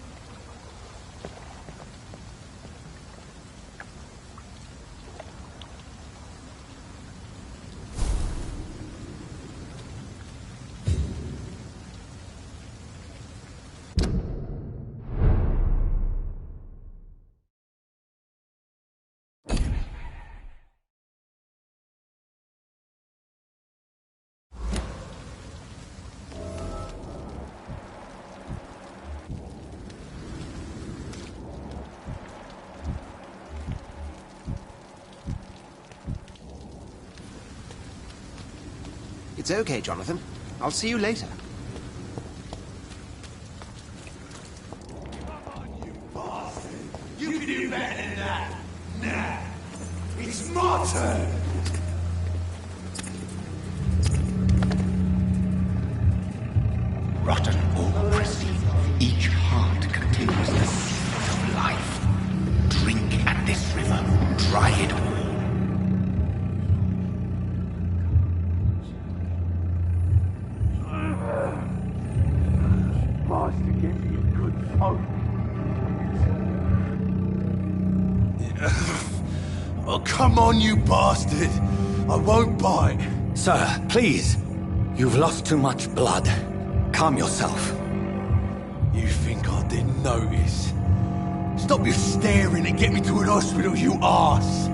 It's okay, Jonathan. I'll see you later. Come on, you bastard! You can do better than that! Nah! It's my turn! Rotten or pristine, each heart contains the seed of life. Drink at this river, dry it all. Master, give me a good phone. Oh, come on, you bastard! I won't bite. Sir, please. You've lost too much blood. Calm yourself. You think I didn't notice? Stop your staring and get me to an hospital, you arse!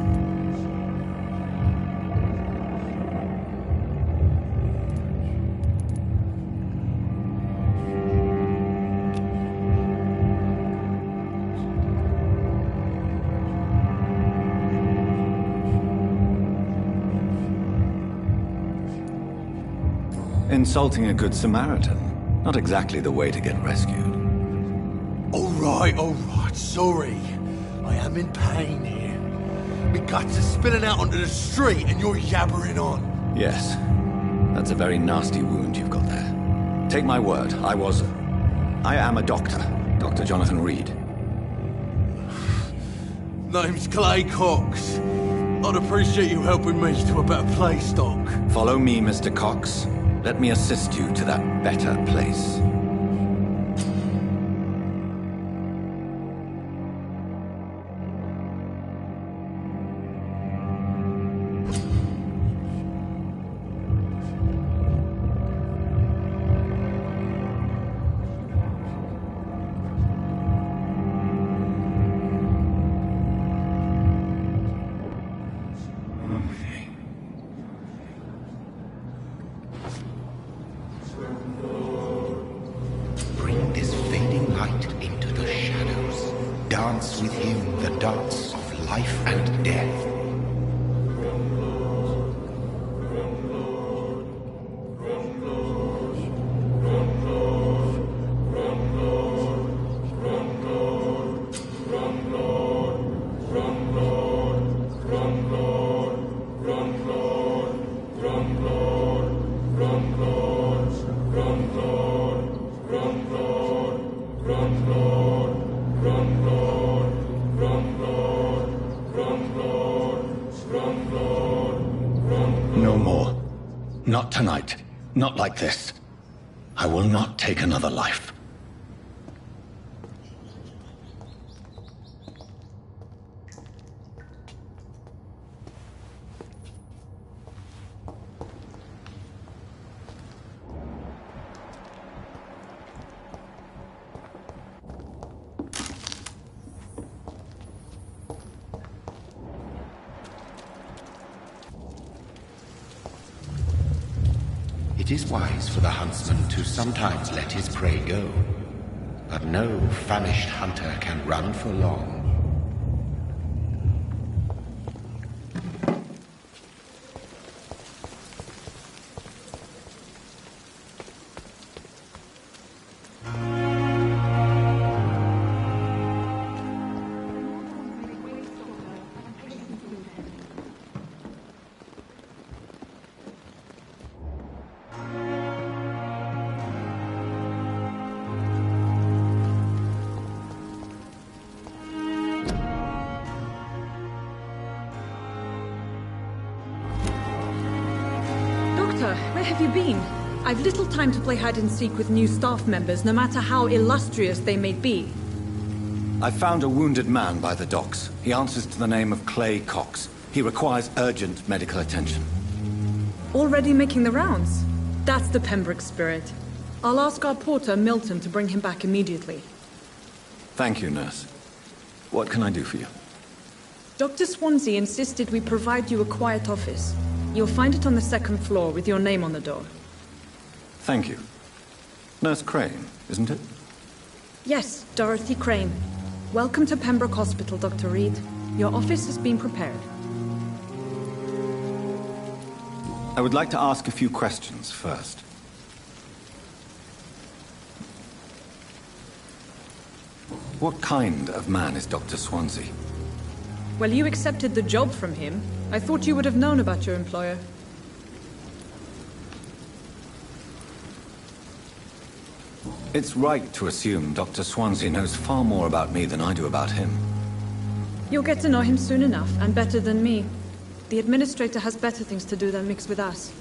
Insulting a good Samaritan. Not exactly the way to get rescued. All right, sorry. I am in pain here. My guts are spilling out onto the street and you're yabbering on. Yes. That's a very nasty wound you've got there. Take my word, I am a doctor. Dr. Jonathan Reed. Name's Clay Cox. I'd appreciate you helping me to a better place, Doc. Follow me, Mr. Cox. Let me assist you to that better place. Bring this fading light into the shadows. Dance with him the dance of life and death. No more. Not tonight. Not like this. I will not take another life. It is wise for the huntsman to sometimes let his prey go, but no famished hunter can run for long. Where have you been? I've little time to play hide-and-seek with new staff members, no matter how illustrious they may be. I found a wounded man by the docks. He answers to the name of Clay Cox. He requires urgent medical attention. Already making the rounds? That's the Pembroke spirit. I'll ask our porter, Milton, to bring him back immediately. Thank you, nurse. What can I do for you? Dr. Swansea insisted we provide you a quiet office. You'll find it on the second floor with your name on the door. Thank you. Nurse Crane, isn't it? Yes, Dorothy Crane. Welcome to Pembroke Hospital, Dr. Reed. Your office has been prepared. I would like to ask a few questions first. What kind of man is Dr. Swansea? Well, you accepted the job from him. I thought you would have known about your employer. It's right to assume Dr. Swansea knows far more about me than I do about him. You'll get to know him soon enough, and better than me. The administrator has better things to do than mix with us.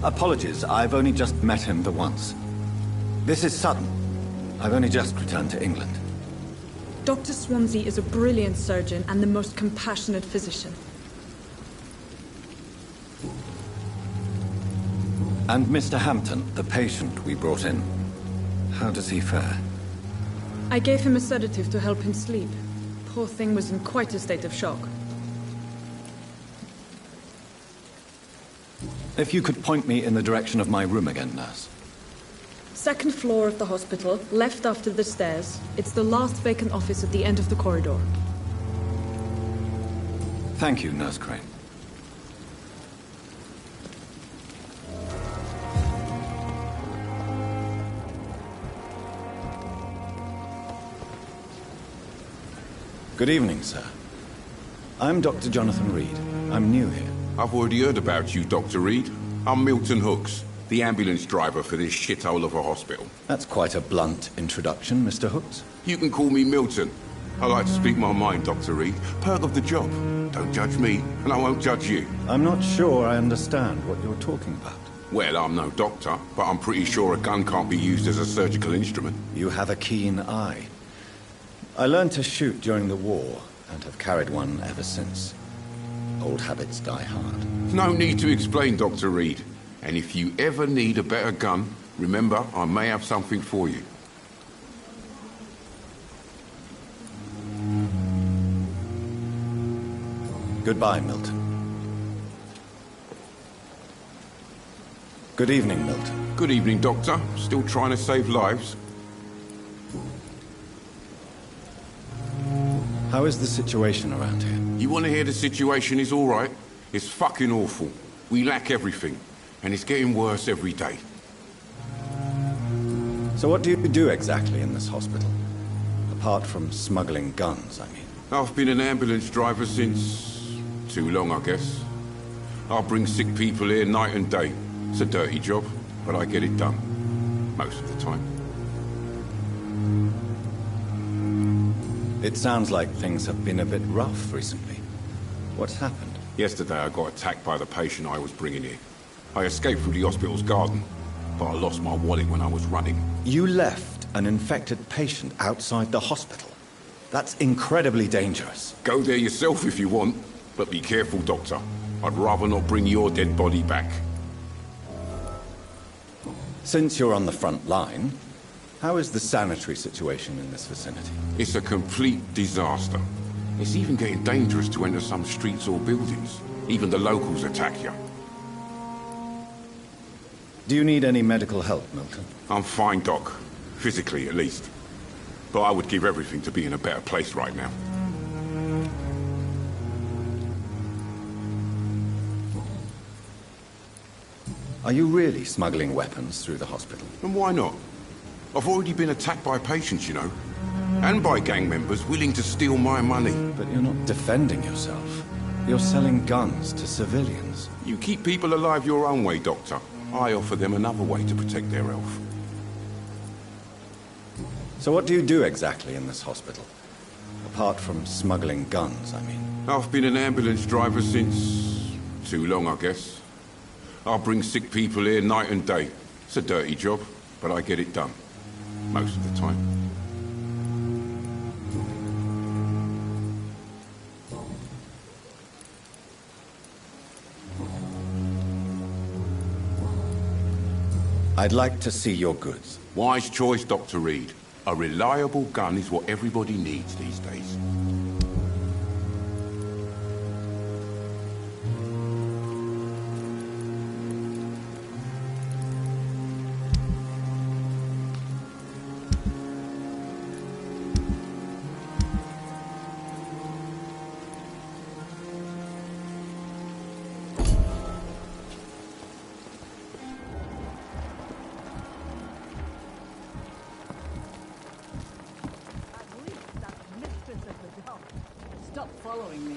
Apologies, I've only just met him the once. This is Sutton. I've only just returned to England. Dr. Swansea is a brilliant surgeon and the most compassionate physician. And Mr. Hampton, the patient we brought in, how does he fare? I gave him a sedative to help him sleep. Poor thing was in quite a state of shock. If you could point me in the direction of my room again, nurse. Second floor of the hospital, left after the stairs. It's the last vacant office at the end of the corridor. Thank you, Nurse Crane. Good evening, sir. I'm Dr. Jonathan Reed. I'm new here. I've already heard about you, Dr. Reed. I'm Milton Hooks, the ambulance driver for this shithole of a hospital. That's quite a blunt introduction, Mr. Hooks. You can call me Milton. I like to speak my mind, Dr. Reed. Perk of the job. Don't judge me, and I won't judge you. I'm not sure I understand what you're talking about. Well, I'm no doctor, but I'm pretty sure a gun can't be used as a surgical instrument. You have a keen eye. I learned to shoot during the war, and have carried one ever since. Old habits die hard. No need to explain, Dr. Reed. And if you ever need a better gun, remember, I may have something for you. Goodbye, Milton. Good evening, Milton. Good evening, Doctor. Still trying to save lives? How is the situation around here? You want to hear the situation is all right? It's fucking awful. We lack everything, and it's getting worse every day. So what do you do exactly in this hospital? Apart from smuggling guns, I mean. I've been an ambulance driver since... too long, I guess. I bring sick people here night and day. It's a dirty job, but I get it done. Most of the time. It sounds like things have been a bit rough recently. What's happened? Yesterday I got attacked by the patient I was bringing here. I escaped through the hospital's garden, but I lost my wallet when I was running. You left an infected patient outside the hospital? That's incredibly dangerous. Go there yourself if you want, but be careful, Doctor. I'd rather not bring your dead body back. Since you're on the front line, how is the sanitary situation in this vicinity? It's a complete disaster. It's even getting dangerous to enter some streets or buildings. Even the locals attack you. Do you need any medical help, Milton? I'm fine, Doc. Physically, at least. But I would give everything to be in a better place right now. Are you really smuggling weapons through the hospital? And why not? I've already been attacked by patients, you know. And by gang members willing to steal my money. But you're not defending yourself. You're selling guns to civilians. You keep people alive your own way, Doctor. I offer them another way to protect their health. So what do you do exactly in this hospital? Apart from smuggling guns, I mean. I've been an ambulance driver since... too long, I guess. I bring sick people here night and day. It's a dirty job, but I get it done. Most of the time. I'd like to see your goods. Wise choice, Dr. Reed. A reliable gun is what everybody needs these days. Stop following me.